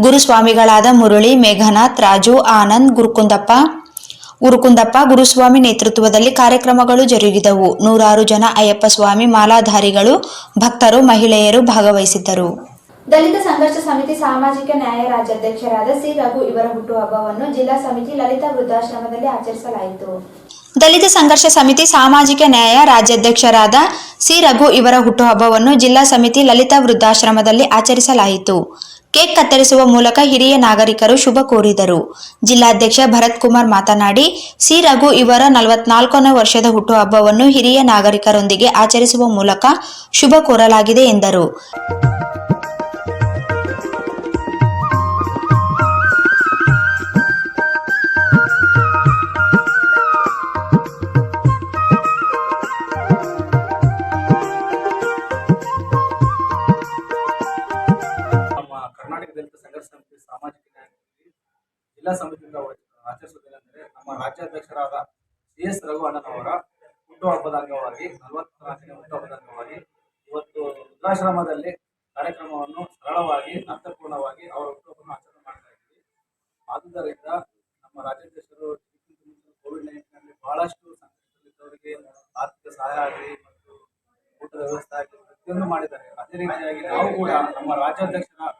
ಗುರುಸ್ವಾಮಿಗಳಾದ ಮುರಳಿ, ಮೇಘನಾಥ್, ರಾಜು, ಆನಂದ್, ಉರುಕುಂದಪ್ಪ ಗುರುಸ್ವಾಮಿ ನೇತೃತ್ವದಲ್ಲಿ ಕಾರ್ಯಕ್ರಮಗಳು ಜರುಗಿದವು. 100 ಜನ ಅಯ್ಯಪ್ಪ ಸ್ವಾಮಿ ಮಾಲಾಧಾರಿಗಳು, ಭಕ್ತರು, ಮಹಿಳೆಯರು ಭಾಗವಹಿಸಿದ್ದರು. ದಲಿತ ಸಂಘರ್ಷ ಸಮಿತಿ ಸಾಮಾಜಿಕ ನ್ಯಾಯ ರಾಜ್ಯಾಧ್ಯಕ್ಷರಾದ ಸಿ. ರಘು ಇವರ ಹುಟ್ಟುಹಬ್ಬವನ್ನು ಜಿಲ್ಲಾ ಸಮಿತಿ ಲಲಿತಾ ವೃದ್ಧಾಶ್ರಮದಲ್ಲಿ ಆಚರಿಸಲಾಯಿತು. ದಲಿತ ಸಂಘರ್ಷ ಸಮಿತಿ ಸಾಮಾಜಿಕ ನ್ಯಾಯ ರಾಜ್ಯಾಧ್ಯಕ್ಷರಾದ ಸಿ. ರಘು ಇವರ ಹುಟ್ಟುಹಬ್ಬವನ್ನು ಜಿಲ್ಲಾ ಸಮಿತಿ ಲಲಿತಾ ವೃದ್ಧಾಶ್ರಮದಲ್ಲಿ ಆಚರಿಸಲಾಯಿತು. ಕೇಕ್ ಕತ್ತರಿಸುವ ಮೂಲಕ ಹಿರಿಯ ನಾಗರಿಕರು ಶುಭ ಕೋರಿದರು. ಜಿಲ್ಲಾಧ್ಯಕ್ಷ ಭರತ್ ಕುಮಾರ್ ಮಾತನಾಡಿ, ಸಿ. ರಘು ಇವರ 44ನೇ ವರ್ಷದ ಹುಟ್ಟುಹಬ್ಬವನ್ನು ಹಿರಿಯ ನಾಗರಿಕರೊಂದಿಗೆ ಆಚರಿಸುವ ಮೂಲಕ ಶುಭ ಕೋರಲಾಗಿದೆ ಎಂದರು. ಕರ್ನಾಟಕ ದಲಿತ ಸಂಘರ್ಷ ಸಮಿತಿ ಸಾಮಾಜಿಕ ನ್ಯಾಯ ಜಿಲ್ಲಾ ಸಮಿತಿಯಿಂದ ಆಚರಿಸುವುದೇನೆಂದರೆ ನಮ್ಮ ರಾಜ್ಯಾಧ್ಯಕ್ಷರಾದ ಸಿ.ಎಸ್. ರಘು ಅಣ್ಣನವರ ಹುಟ್ಟುಹಬ್ಬದ ಅಂಗವಾಗಿ 44ನೇ ಹುಟ್ಟುಹಬ್ಬದ ಅಂಗವಾಗಿ ಇವತ್ತು ವೃದ್ಧಾಶ್ರಮದಲ್ಲಿ ಕಾರ್ಯಕ್ರಮವನ್ನು ಸರಳವಾಗಿ ಅರ್ಥಪೂರ್ಣವಾಗಿ ಅವರ ಹುಟ್ಟುಹಬ್ಬವನ್ನು ಆಚರಣೆ ಮಾಡ್ತಾ ಇದ್ದೀವಿ. ಆದುದರಿಂದ ನಮ್ಮ ರಾಜ್ಯಾಧ್ಯಕ್ಷರು ಕೋವಿಡ್-19ನಲ್ಲಿ ಬಹಳಷ್ಟು ಸಂಕಷ್ಟದಲ್ಲಿದ್ದವರಿಗೆ ಆರ್ಥಿಕ ಸಹಾಯ ಆಗಲಿ ಮತ್ತು ಊಟದ ವ್ಯವಸ್ಥೆ ಆಗಲಿ ಪ್ರತಿಯೊಂದು ಮಾಡಿದ್ದಾರೆ. ಅದೇ ರೀತಿಯಾಗಿ ನಾವು ಕೂಡ ನಮ್ಮ ರಾಜ್ಯಾಧ್ಯಕ್ಷರ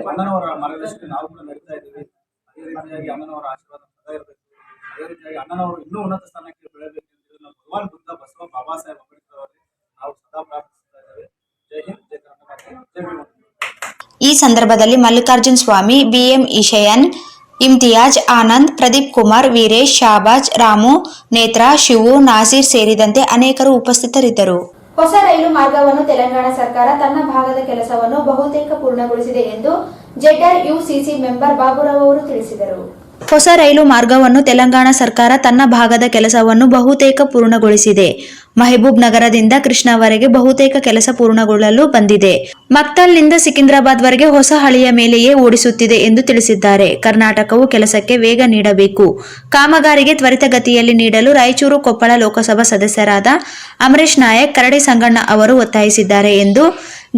ಅಣ್ಣನವರ ಮಾರ್ಗದರ್ಶನಕ್ಕೆ ನಾವು ಕೂಡ ನಡೀತಾ ಇದ್ದೀವಿ. ಅದೇ ರೀತಿಯಾಗಿ ಅಣ್ಣನವರ ಆಶೀರ್ವಾದ ಸದಾ ಇರಬೇಕು. ಅದೇ ರೀತಿಯಾಗಿ ಅಣ್ಣನವರು ಇನ್ನೂ ಉನ್ನತ ಸ್ಥಾನಕ್ಕೆ ಬೆಳೆಯಬೇಕು ಎಂದು ನಾವು ಭಗವಾನ್ ಬುದ್ಧ, ಬಸವ, ಬಾಬಾ ಸಾಹೇಬ್ ಅಂಬೇಡ್ಕರ್ ಅವರಿಗೆ ನಾವು ಸದಾ ಪ್ರಾರ್ಥಿಸ್ತಾ ಇದ್ದೇವೆ. ಜೈ ಹಿಂದ್, ಜೈ ಕರ್ನಾಟಕ, ಜೈ ಭೀಮ್. ಈ ಸಂದರ್ಭದಲ್ಲಿ ಮಲ್ಲಿಕಾರ್ಜುನ್ ಸ್ವಾಮಿ, ಬಿಎಂ ಈಶಯನ್, ಇಮ್ತಿಯಾಜ್, ಆನಂದ್, ಪ್ರದೀಪ್ ಕುಮಾರ್, ವೀರೇಶ್, ಶಾಬಾಜ್, ರಾಮು, ನೇತ್ರಾ, ಶಿವು, ನಾಸೀರ್ ಸೇರಿದಂತೆ ಅನೇಕರು ಉಪಸ್ಥಿತರಿದ್ದರು. ಹೊಸ ರೈಲು ಮಾರ್ಗವನ್ನು ತೆಲಂಗಾಣ ಸರ್ಕಾರ ತನ್ನ ಭಾಗದ ಕೆಲಸವನ್ನು ಬಹುತೇಕ ಪೂರ್ಣಗೊಳಿಸಿದೆ ಎಂದು ZRUCC ಮೆಂಬರ್ ಬಾಬುರಾವ್ ಅವರು ತಿಳಿಸಿದರು. ಹೊಸ ರೈಲು ಮಾರ್ಗವನ್ನು ತೆಲಂಗಾಣ ಸರ್ಕಾರ ತನ್ನ ಭಾಗದ ಕೆಲಸವನ್ನು ಬಹುತೇಕ ಪೂರ್ಣಗೊಳಿಸಿದೆ. ಮಹಬೂಬ್ ನಗರದಿಂದ ಕೃಷ್ಣಾವರೆಗೆ ಬಹುತೇಕ ಕೆಲಸ ಪೂರ್ಣಗೊಳ್ಳಲು ಬಂದಿದೆ. ಮಕ್ತಲ್ನಿಂದ ಸಿಕಿಂದ್ರಾಬಾದ್ವರೆಗೆ ಹೊಸ ಹಳಿಯ ಮೇಲೆಯೇ ಓಡಿಸುತ್ತಿದೆ ಎಂದು ತಿಳಿಸಿದ್ದಾರೆ. ಕರ್ನಾಟಕವು ಕೆಲಸಕ್ಕೆ ವೇಗ ನೀಡಬೇಕು. ಕಾಮಗಾರಿಗೆ ತ್ವರಿತಗತಿಯಲ್ಲಿ ನೀಡಲು ರಾಯಚೂರು ಕೊಪ್ಪಳ ಲೋಕಸಭಾ ಸದಸ್ಯರಾದ ಅಮರೇಶ್ ನಾಯಕ್, ಕರಡಿ ಸಂಗಣ್ಣ ಅವರು ಒತ್ತಾಯಿಸಿದ್ದಾರೆ ಎಂದು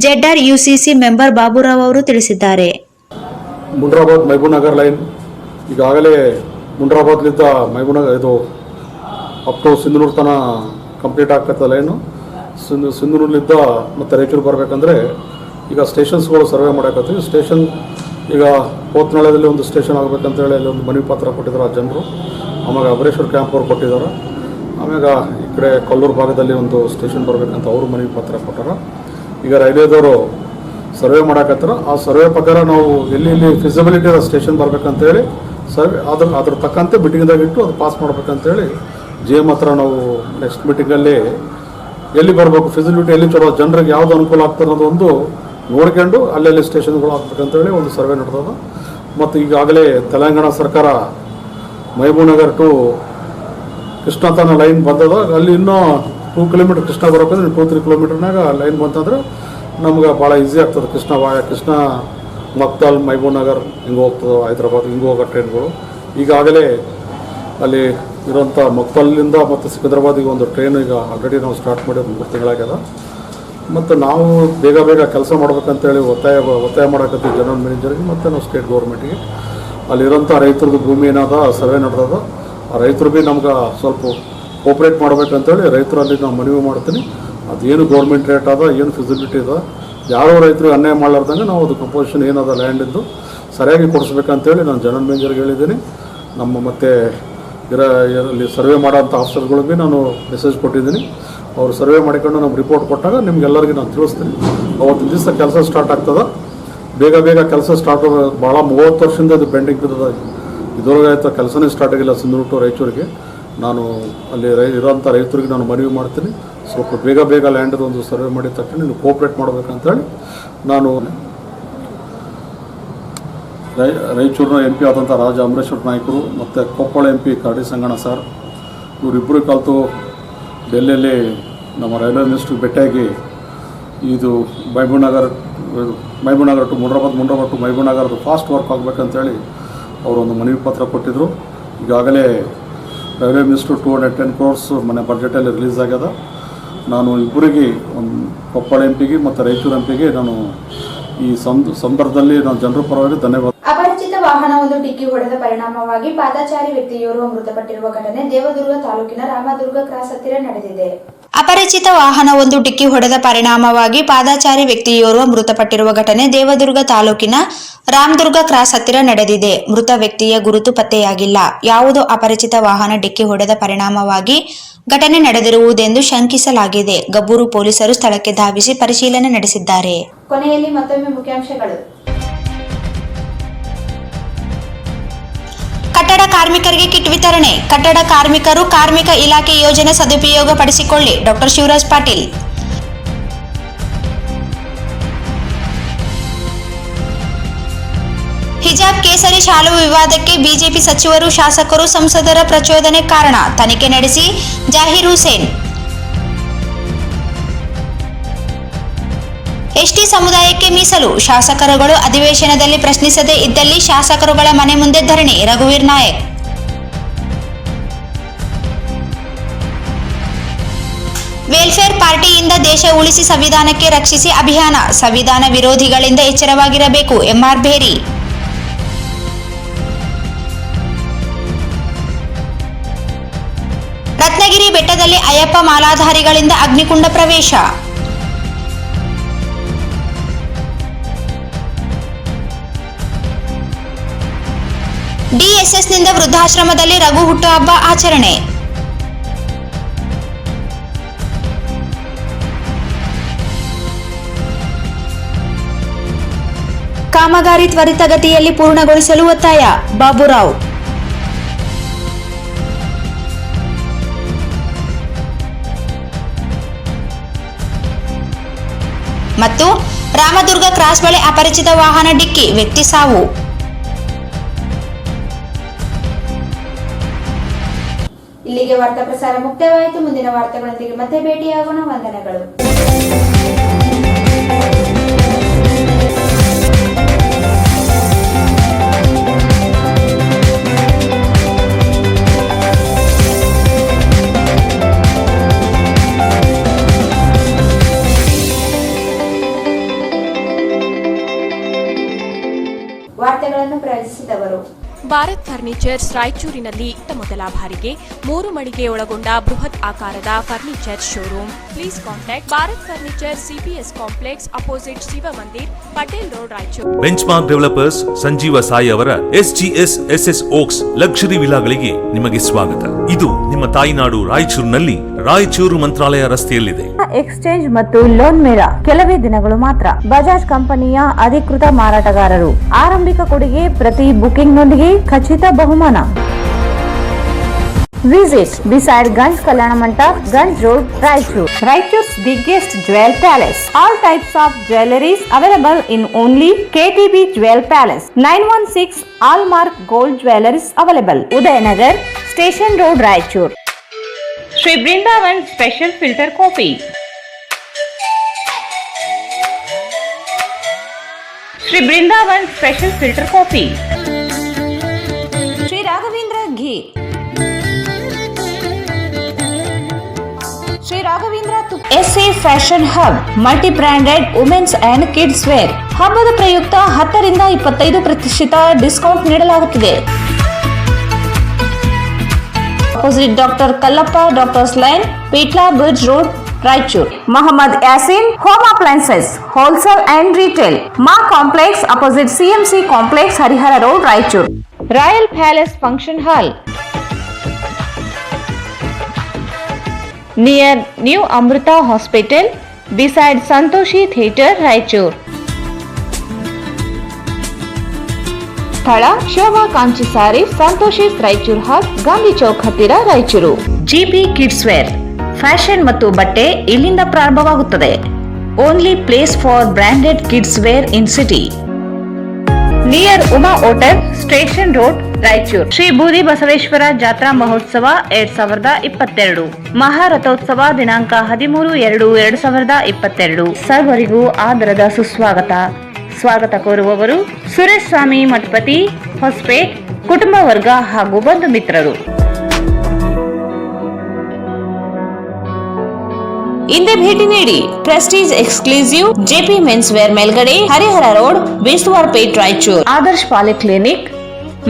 ZRUCC ಮೆಂಬರ್ ಬಾಬುರಾವ್ ಅವರು ತಿಳಿಸಿದ್ದಾರೆ. ಮುಂಡ್ರಾಬಾದ್ ಮಹಬೂಬ್ನಗರ್ ಲೈನ್ ಈಗಾಗಲೇ ಮುಂಡ್ರಾಬಾದ್ಲಿಂದ ಮಹಬೂಬ್ನಗರ್ ಇದು ಅಪ್ ಟು ಸಿಂಧನೂರು ತನಕ ಕಂಪ್ಲೀಟ್ ಆಗ್ತದೆ ಲೈನು. ಸಿಂಧನೂರ್ಲಿಂದ ಮತ್ತು ರಾಯಚೂರು ಬರಬೇಕಂದ್ರೆ ಈಗ ಸ್ಟೇಷನ್ಸ್ಗಳು ಸರ್ವೆ ಮಾಡಕತ್ತೀವಿ. ಸ್ಟೇಷನ್ ಈಗ ಪೋತ್ನಾಳದಲ್ಲಿ ಒಂದು ಸ್ಟೇಷನ್ ಆಗಬೇಕಂತೇಳಿ ಅಲ್ಲಿ ಒಂದು ಮನವಿ ಪತ್ರ ಕೊಟ್ಟಿದ್ದಾರೆ ಆ ಜನರು. ಆಮೇಲೆ ಅಮರೇಶ್ವರ್ ಕ್ಯಾಂಪ್ ಅವ್ರು ಕೊಟ್ಟಿದ್ದಾರೆ. ಆಮ್ಯಾಗ ಈ ಕಡೆ ಕೊಲ್ಲೂರು ಭಾಗದಲ್ಲಿ ಒಂದು ಸ್ಟೇಷನ್ ಬರಬೇಕಂತ ಅವರು ಮನವಿ ಪತ್ರ ಕೊಟ್ಟಾರ. ಈಗ ರೈಲ್ವೇದವರು ಸರ್ವೆ ಮಾಡಕತ್ತಾರ. ಆ ಸರ್ವೆ ಪ್ರಕಾರ ನಾವು ಎಲ್ಲಿ ಫಿಸಿಬಿಲಿಟಿ ಇರೋ ಸ್ಟೇಷನ್ ಬರಬೇಕಂತೇಳಿ ಸರ್ವೆ ಅದ್ರ ತಕ್ಕಂತೆ ಮೀಟಿಂಗ್ದಾಗ ಇಟ್ಟು ಅದು ಪಾಸ್ ಮಾಡ್ಬೇಕಂತೇಳಿ GM ಹತ್ರ ನಾವು ನೆಕ್ಸ್ಟ್ ಮೀಟಿಂಗಲ್ಲಿ ಎಲ್ಲಿ ಬರಬೇಕು, ಫೆಸಿಲಿಟಿ ಎಲ್ಲಿ ಚಲೋ, ಜನರಿಗೆ ಯಾವ್ದು ಅನುಕೂಲ ಆಗ್ತದೆ ಅನ್ನೋದು ಒಂದು ನೋಡ್ಕೊಂಡು ಅಲ್ಲೆಲ್ಲಿ ಸ್ಟೇಷನ್ಗಳು ಆಗ್ಬೇಕಂತೇಳಿ ಒಂದು ಸರ್ವೆ ನಡೆದದ. ಮತ್ತು ಈಗಾಗಲೇ ತೆಲಂಗಾಣ ಸರ್ಕಾರ ಮಹಬೂಬ್ನಗರ್ ಟು ಕೃಷ್ಣ ತನ ಲೈನ್ ಬಂದದ. ಅಲ್ಲಿ ಇನ್ನೂ 2 ಕಿಲೋಮೀಟರ್ ಕೃಷ್ಣ ಬರೋಕಂದ್ರೆ 2-3 ಕಿಲೋಮೀಟರ್ನಾಗ ಲೈನ್ ಬಂತಂದ್ರೆ ನಮ್ಗೆ ಭಾಳ ಈಸಿ ಆಗ್ತದೆ. ಕೃಷ್ಣ ಮಕ್ತಲ್, ಮಹಬೂಬ್ನಗರ್ ಹಿಂಗೆ ಹೋಗ್ತದೆ, ಹೈದರಾಬಾದ್ ಹಿಂಗೆ ಹೋಗೋ ಟ್ರೈನ್ಗಳು. ಈಗಾಗಲೇ ಅಲ್ಲಿ ಇರೋಂಥ ಮಕ್ತಲ್ಲಿಂದ ಮತ್ತು ಸಿಕಿಂದ್ರಾಬಾದಿಗೆ ಒಂದು ಟ್ರೈನ್ ಈಗ ಆಲ್ರೆಡಿ ನಾವು ಸ್ಟಾರ್ಟ್ ಮಾಡಿ 3 ತಿಂಗಳಾಗ್ಯದ. ಮತ್ತು ನಾವು ಬೇಗ ಕೆಲಸ ಮಾಡ್ಬೇಕಂತೇಳಿ ಒತ್ತಾಯ ಮಾಡಕತ್ತೀವಿ ಜನರಲ್ ಮ್ಯಾನೇಜರ್ಗೆ ಮತ್ತು ನಾವು ಸ್ಟೇಟ್ ಗೌರ್ಮೆಂಟಿಗೆ. ಅಲ್ಲಿರೋಂಥ ರೈತರದ್ದು ಭೂಮಿ ಏನಾದ ಸರ್ವೆ ನಡೆದದ. ಆ ರೈತರು ಭೀ ನಮ್ಗೆ ಸ್ವಲ್ಪ ಕೋಪ್ರೇಟ್ ಮಾಡ್ಬೇಕಂತೇಳಿ ರೈತರಲ್ಲಿ ನಾವು ಮನವಿ ಮಾಡ್ತೀನಿ. ಅದೇನು ಗೌರ್ಮೆಂಟ್ ರೇಟ್ ಅದ, ಏನು ಫೆಸಿಲಿಟಿ ಅದ, ಯಾರೋ ರೈತರಿಗೆ ಅನ್ಯಾಯ ಮಾಡಲಾರ್ದಂಗೆ ನಾವು ಅದು ಕಂಪೋಸಿಷನ್ ಏನದ ಲ್ಯಾಂಡಿದ್ದು ಸರಿಯಾಗಿ ಕೊಡಿಸ್ಬೇಕಂತೇಳಿ ನಾನು ಜನರಲ್ ಮ್ಯಾನೇಜರ್ಗೆ ಹೇಳಿದ್ದೀನಿ. ನಮ್ಮ ಮತ್ತು ಇಲ್ಲಿ ಸರ್ವೆ ಮಾಡೋಂಥ ಆಫೀಸರ್ಗಳಿಗೆ ನಾನು ಮೆಸೇಜ್ ಕೊಟ್ಟಿದ್ದೀನಿ. ಅವರು ಸರ್ವೆ ಮಾಡಿಕೊಂಡು ನಮ್ಗೆ ರಿಪೋರ್ಟ್ ಕೊಟ್ಟಾಗ ನಿಮ್ಗೆಲ್ಲರಿಗೂ ನಾನು ತಿಳಿಸ್ತೀನಿ. ಅವತ್ತಿನ ದಿವಸ ಕೆಲಸ ಸ್ಟಾರ್ಟ್ ಆಗ್ತದೆ. ಬೇಗ ಕೆಲಸ ಸ್ಟಾರ್ಟ್ ಭಾಳ 30 ವರ್ಷದಿಂದ ಇದು ಪೆಂಡಿಂಗ್ ಬಿದ್ದದ. ಇದ್ರೊಳಗೆ ಆಯ್ತು ಕೆಲಸನೇ ಸ್ಟಾರ್ಟ್ ಆಗಿಲ್ಲ ಸಿಂಧನೂರು ಟು ರಾಯಚೂರಿಗೆ. ನಾನು ಅಲ್ಲಿ ಇರೋಂಥ ರೈತರಿಗೆ ನಾನು ಮನವಿ ಮಾಡ್ತೀನಿ, ಸ್ವಲ್ಪ ಬೇಗ ಲ್ಯಾಂಡರ್ ಒಂದು ಸರ್ವೆ ಮಾಡಿದ ತಕ್ಷಣ ನೀವು ಕೋಪ್ರೇಟ್ ಮಾಡಬೇಕಂತೇಳಿ ನಾನು ರಾಯಚೂರಿನ MP ಆದಂಥ ರಾಜ ಅಮರೇಶ್ವರ್ ನಾಯ್ಕರು ಮತ್ತು ಕೊಪ್ಪಳ MP ಕರಡಿ ಸಂಗಣ್ಣ ಸರ್ ಇವರಿಬ್ಬರು ಕಲಿತು ಡೆಲ್ಲಿಯಲ್ಲಿ ನಮ್ಮ ರೈಲ್ವೆ ಮಿನಿಸ್ಟ್ರಿಗೆ ಭೇಟಿಯಾಗಿ ಇದು ಮಹಬೂಬ್ನಗರ್ ಟು ಮುಂಡ್ರಾಬಾದ್ ಟು ಮಹಬೂಬ್ನಗರದು ಫಾಸ್ಟ್ ವರ್ಕ್ ಆಗಬೇಕಂತೇಳಿ ಅವರೊಂದು ಮನವಿ ಪತ್ರ ಕೊಟ್ಟಿದ್ದರು. ಈಗಾಗಲೇ ರೈಲ್ವೆ ಮಿನಿಸ್ಟ್ರು 210 crores ಮನೆ ಬಜೆಟಲ್ಲಿ ರಿಲೀಸ್ ಆಗ್ಯದ. ನಾನು ಇಬ್ಬರಿಗೆ ಒಂದು ಕೊಪ್ಪಳ MPಗೆ ಮತ್ತು ರಾಯಚೂರು MPಗೆ ನಾನು ಈ ಸಂದರ್ಭದಲ್ಲಿ ನಾವು ಜನರ ಪರವಾಗಿ ಧನ್ಯವಾದ. ಅಪರಿಚಿತ ವಾಹನವೊಂದು ಡಿಕ್ಕಿ ಹೊಡೆದ ಪರಿಣಾಮವಾಗಿ ಪಾದಚಾರಿ ವ್ಯಕ್ತಿಯೋರ್ವ ಮೃತಪಟ್ಟಿರುವ ಘಟನೆ ದೇವದುರ್ಗ ತಾಲೂಕಿನ ರಾಮದುರ್ಗ ಕ್ರಾಸ್ ಹತ್ತಿರ ನಡೆದಿದೆ. ಅಪರಿಚಿತ ವಾಹನವೊಂದು ಡಿಕ್ಕಿ ಹೊಡೆದ ಪರಿಣಾಮವಾಗಿ ಪಾದಚಾರಿ ವ್ಯಕ್ತಿಯೋರ್ವ ಮೃತಪಟ್ಟಿರುವ ಘಟನೆ ದೇವದುರ್ಗ ತಾಲೂಕಿನ ರಾಮದುರ್ಗ ಕ್ರಾಸ್ ಹತ್ತಿರ ನಡೆದಿದೆ. ಮೃತ ವ್ಯಕ್ತಿಯ ಗುರುತು ಪತ್ತೆಯಾಗಿಲ್ಲ. ಯಾವುದೋ ಅಪರಿಚಿತ ವಾಹನ ಡಿಕ್ಕಿ ಹೊಡೆದ ಪರಿಣಾಮವಾಗಿ ಘಟನೆ ನಡೆದಿರುವುದೆಂದು ಶಂಕಿಸಲಾಗಿದೆ. ಗಬ್ಬೂರು ಪೊಲೀಸರು ಸ್ಥಳಕ್ಕೆ ಧಾವಿಸಿ ಪರಿಶೀಲನೆ ನಡೆಸಿದ್ದಾರೆ. ಕೊನೆಯಲ್ಲಿ ಮತ್ತೊಮ್ಮೆ ಮುಖ್ಯಾಂಶಗಳು. ಕಟ್ಟಡ ಕಾರ್ಮಿಕರಿಗೆ ಕಿಟ್ ವಿತರಣೆ. ಕಟ್ಟಡ ಕಾರ್ಮಿಕರು ಕಾರ್ಮಿಕ ಇಲಾಖೆ ಯೋಜನೆ ಸದುಪಯೋಗ ಪಡಿಸಿಕೊಳ್ಳಿ. ಡಾಕ್ಟರ್ ಶಿವರಾಜ್ ಪಾಟೀಲ್. ಹಿಜಾಬ್ ಕೇಸರಿ ಶಾಲು ವಿವಾದಕ್ಕೆ ಬಿಜೆಪಿ ಸಚಿವರು, ಶಾಸಕರು, ಸಂಸದರ ಪ್ರಚೋದನೆ ಕಾರಣ. ತನಿಖೆ ನಡೆಸಿ ಜಾಹಿರ್ ಹುಸೇನ್. ಎಸ್ಟಿ ಸಮುದಾಯಕ್ಕೆ ಮೀಸಲು. ಶಾಸಕರುಗಳು ಅಧಿವೇಶನದಲ್ಲಿ ಪ್ರಶ್ನಿಸದೇ ಇದ್ದಲ್ಲಿ ಶಾಸಕರುಗಳ ಮನೆ ಮುಂದೆ ಧರಣಿ. ರಘುವೀರ್ ನಾಯಕ್. ವೆಲ್ಫೇರ್ ಪಾರ್ಟಿಯಿಂದ ದೇಶ ಉಳಿಸಿ ಸಂವಿಧಾನಕ್ಕೆ ರಕ್ಷಿಸಿ ಅಭಿಯಾನ. ಸಂವಿಧಾನ ವಿರೋಧಿಗಳಿಂದ ಎಚ್ಚರವಾಗಿರಬೇಕು. ಎಂಆರ್ ಬೇರಿ. ರತ್ನಗಿರಿ ಬೆಟ್ಟದಲ್ಲಿ ಅಯ್ಯಪ್ಪ ಮಾಲಾಧಾರಿಗಳಿಂದ ಅಗ್ನಿಕುಂಡ ಪ್ರವೇಶ. ಡಿಎಸ್ಎಸ್ನಿಂದ ವೃದ್ಧಾಶ್ರಮದಲ್ಲಿ ರಘು ಹುಟ್ಟುಹಬ್ಬ ಆಚರಣೆ. ಕಾಮಗಾರಿ ತ್ವರಿತಗತಿಯಲ್ಲಿ ಪೂರ್ಣಗೊಳಿಸಲು ಒತ್ತಾಯ. ಬಾಬುರಾವ್. ಮತ್ತು ರಾಮದುರ್ಗ ಕ್ರಾಸ್ ಬಳಿ ಅಪರಿಚಿತ ವಾಹನ ಡಿಕ್ಕಿ, ವ್ಯಕ್ತಿ ಸಾವು. ಇಲ್ಲಿಗೆ ವಾರ್ತಾ ಪ್ರಸಾರ ಮುಕ್ತಾಯವಾಯಿತು. ಮುಂದಿನ ವಾರ್ತೆಗಳೊಂದಿಗೆ ಮತ್ತೆ ಭೇಟಿಯಾಗೋಣ. ವಂದನೆಗಳು. ವಾರ್ತೆಗಳನ್ನು ಪ್ರಾಯೋಜಿಸಿದವರು ಭಾರತ್ ಫರ್ನಿಚರ್ಸ್ ರಾಯಚೂರಿನಲ್ಲಿ ಇತ್ತ ಮೊದಲ ಬಾರಿಗೆ 3 ಮಳಿಗೆ ಒಳಗೊಂಡ ಬೃಹತ್ ಆಕಾರದ furniture showroom. Please contact Bharat furniture CPS complex opposite Shiva Mandir, Patel road, Raichur. Benchmark developers Sanjeeva Sai ಅವರ SGS SS ಓಕ್ಸ್ ಲಕ್ಸುರಿ ವಿಲಾಗಳಿಗೆ ನಿಮಗೆ ಸ್ವಾಗತ. ಇದು ನಿಮ್ಮ ತಾಯಿನಾಡು ರಾಯಚೂರಿನಲ್ಲಿ ರಾಯಚೂರು ಮಂತ್ರಾಲಯ ರಸ್ತೆಯಲ್ಲಿದೆ. ಎಕ್ಸ್ಚೇಂಜ್ ಮತ್ತು ಲೋನ್ ಮೇಳ ಕೆಲವೇ ದಿನಗಳು ಮಾತ್ರ. ಬಜಾಜ್ ಕಂಪನಿಯ ಅಧಿಕೃತ ಮಾರಾಟಗಾರರು. ಆರಂಭಿಕ ಕೊಡುಗೆ ಪ್ರತಿ ಬುಕಿಂಗ್ ನೊಂದಿಗೆ ಖಚಿತ ಬಹುಮಾನ. Visit beside Ganj Kalyana Mandap, Ganj Road, Raichur. Raichur's biggest jewel palace. All types of jewelries available in only KTB Jewel Palace. 916 Allmark Gold Jewelries available. Udayanagar, Station Road, Raichur. Sri Brindavan Special Filter Coffee. Sri Brindavan Special Filter Coffee. Sri Raghavendra Ghee. Sri Raghavendra SA Fashion Hub, multi-branded women's and kids wear. ಹಬ್ಬದ ಪ್ರಯುಕ್ತ 10 ರಿಂದ 25% discount ನೀಡಲಾಗುತ್ತಿದೆ. Opposite doctor Kallappa doctors line, Peetla bridge road, Raichur. Mohammad Yasin home appliances wholesale and retail, ಮಾ complex opposite CMC complex, Harihara road, Raichur. Royal palace function hall near New Amrita Hospital beside Santoshi Theatre, Raichur. ಸ್ಥಳ ಶೋಭಾ ಕಾಂಚಿ ಸಾರಿ, ಸಂತೋಷಿಸ್ ರಾಯಚೂರ್ ಹಾಲ್, ಗಾಂಧಿ ಚೌಕ್ ಹತ್ತಿರ, Raichur. GB kids wear fashion ಮತ್ತು ಬಟ್ಟೆ ಇಲ್ಲಿಂದ ಪ್ರಾರಂಭವಾಗುತ್ತದೆ. Only place for branded kids wear in city. Near Uma hotel, station road, Raichur. Shri Boodi Basaveshwara ಜಾತ್ರಾ ಮಹೋತ್ಸವ 2022 ಮಹಾರಥೋತ್ಸವ ದಿನಾಂಕ 13/2/2022. ಸರ್ವರಿಗೂ ಆದರದ ಸುಸ್ವಾಗತ. ಸ್ವಾಗತ ಕೋರುವವರು ಸುರೇಶ್ ಸ್ವಾಮಿ ಮಠಪತಿ, ಹೊಸಪೇಟ್, ಕುಟುಂಬ ವರ್ಗ ಹಾಗೂ ಬಂಧು ಮಿತ್ರರು. ಹಿಂದೆ ಭೇಟಿ ನೀಡಿ. Prestige exclusive JP men's wear ಮೇಲ್ಗಡೆ, Harihara road, Bestavar Pet, Raichur. Adarsh polyclinic,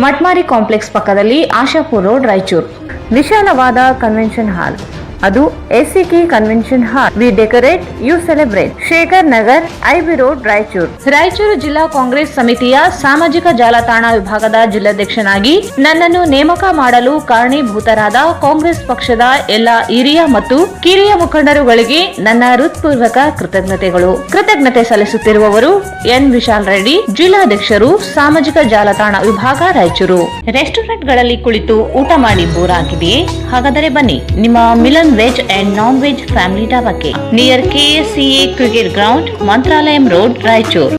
Matmari complex ಪಕ್ಕದಲ್ಲಿ, ಆಶಾಪುರ್ ರೋಡ್, ರಾಯಚೂರು. ವಿಶಾಲವಾದ ಕನ್ವೆನ್ಷನ್ ಹಾಲ್, ಅದು ACK convention hall. We decorate, you celebrate. Shekhar Nagar, IB road, Raichur. Raichur ಜಿಲ್ಲಾ ಕಾಂಗ್ರೆಸ್ ಸಮಿತಿಯ ಸಾಮಾಜಿಕ ಜಾಲತಾಣ ವಿಭಾಗದ ಜಿಲ್ಲಾಧ್ಯಕ್ಷನಾಗಿ ನನ್ನನ್ನು ನೇಮಕ ಮಾಡಲು ಕಾರಣೀಭೂತರಾದ ಕಾಂಗ್ರೆಸ್ ಪಕ್ಷದ ಎಲ್ಲ ಹಿರಿಯ ಮತ್ತು ಕಿರಿಯ ಮುಖಂಡರುಗಳಿಗೆ ನನ್ನ ಹೃತ್ಪೂರ್ವಕ ಕೃತಜ್ಞತೆಗಳು. ಕೃತಜ್ಞತೆ ಸಲ್ಲಿಸುತ್ತಿರುವವರು ಎನ್ ವಿಶಾಲ್ ರೆಡ್ಡಿ, ಜಿಲ್ಲಾಧ್ಯಕ್ಷರು, ಸಾಮಾಜಿಕ ಜಾಲತಾಣ ವಿಭಾಗ, ರಾಯಚೂರು. ರೆಸ್ಟೋರೆಂಟ್ಗಳಲ್ಲಿ ಕುಳಿತು ಊಟ ಮಾಡಿ ಬೋರ್ ಆಗಿದೆಯೇ? ಹಾಗಾದರೆ ಬನ್ನಿ ನಿಮ್ಮ Milan veg and non veg family ಡಾಬಾಕ್ಕೆ, near KSCA cricket ground, Mantralayam road, Raichur.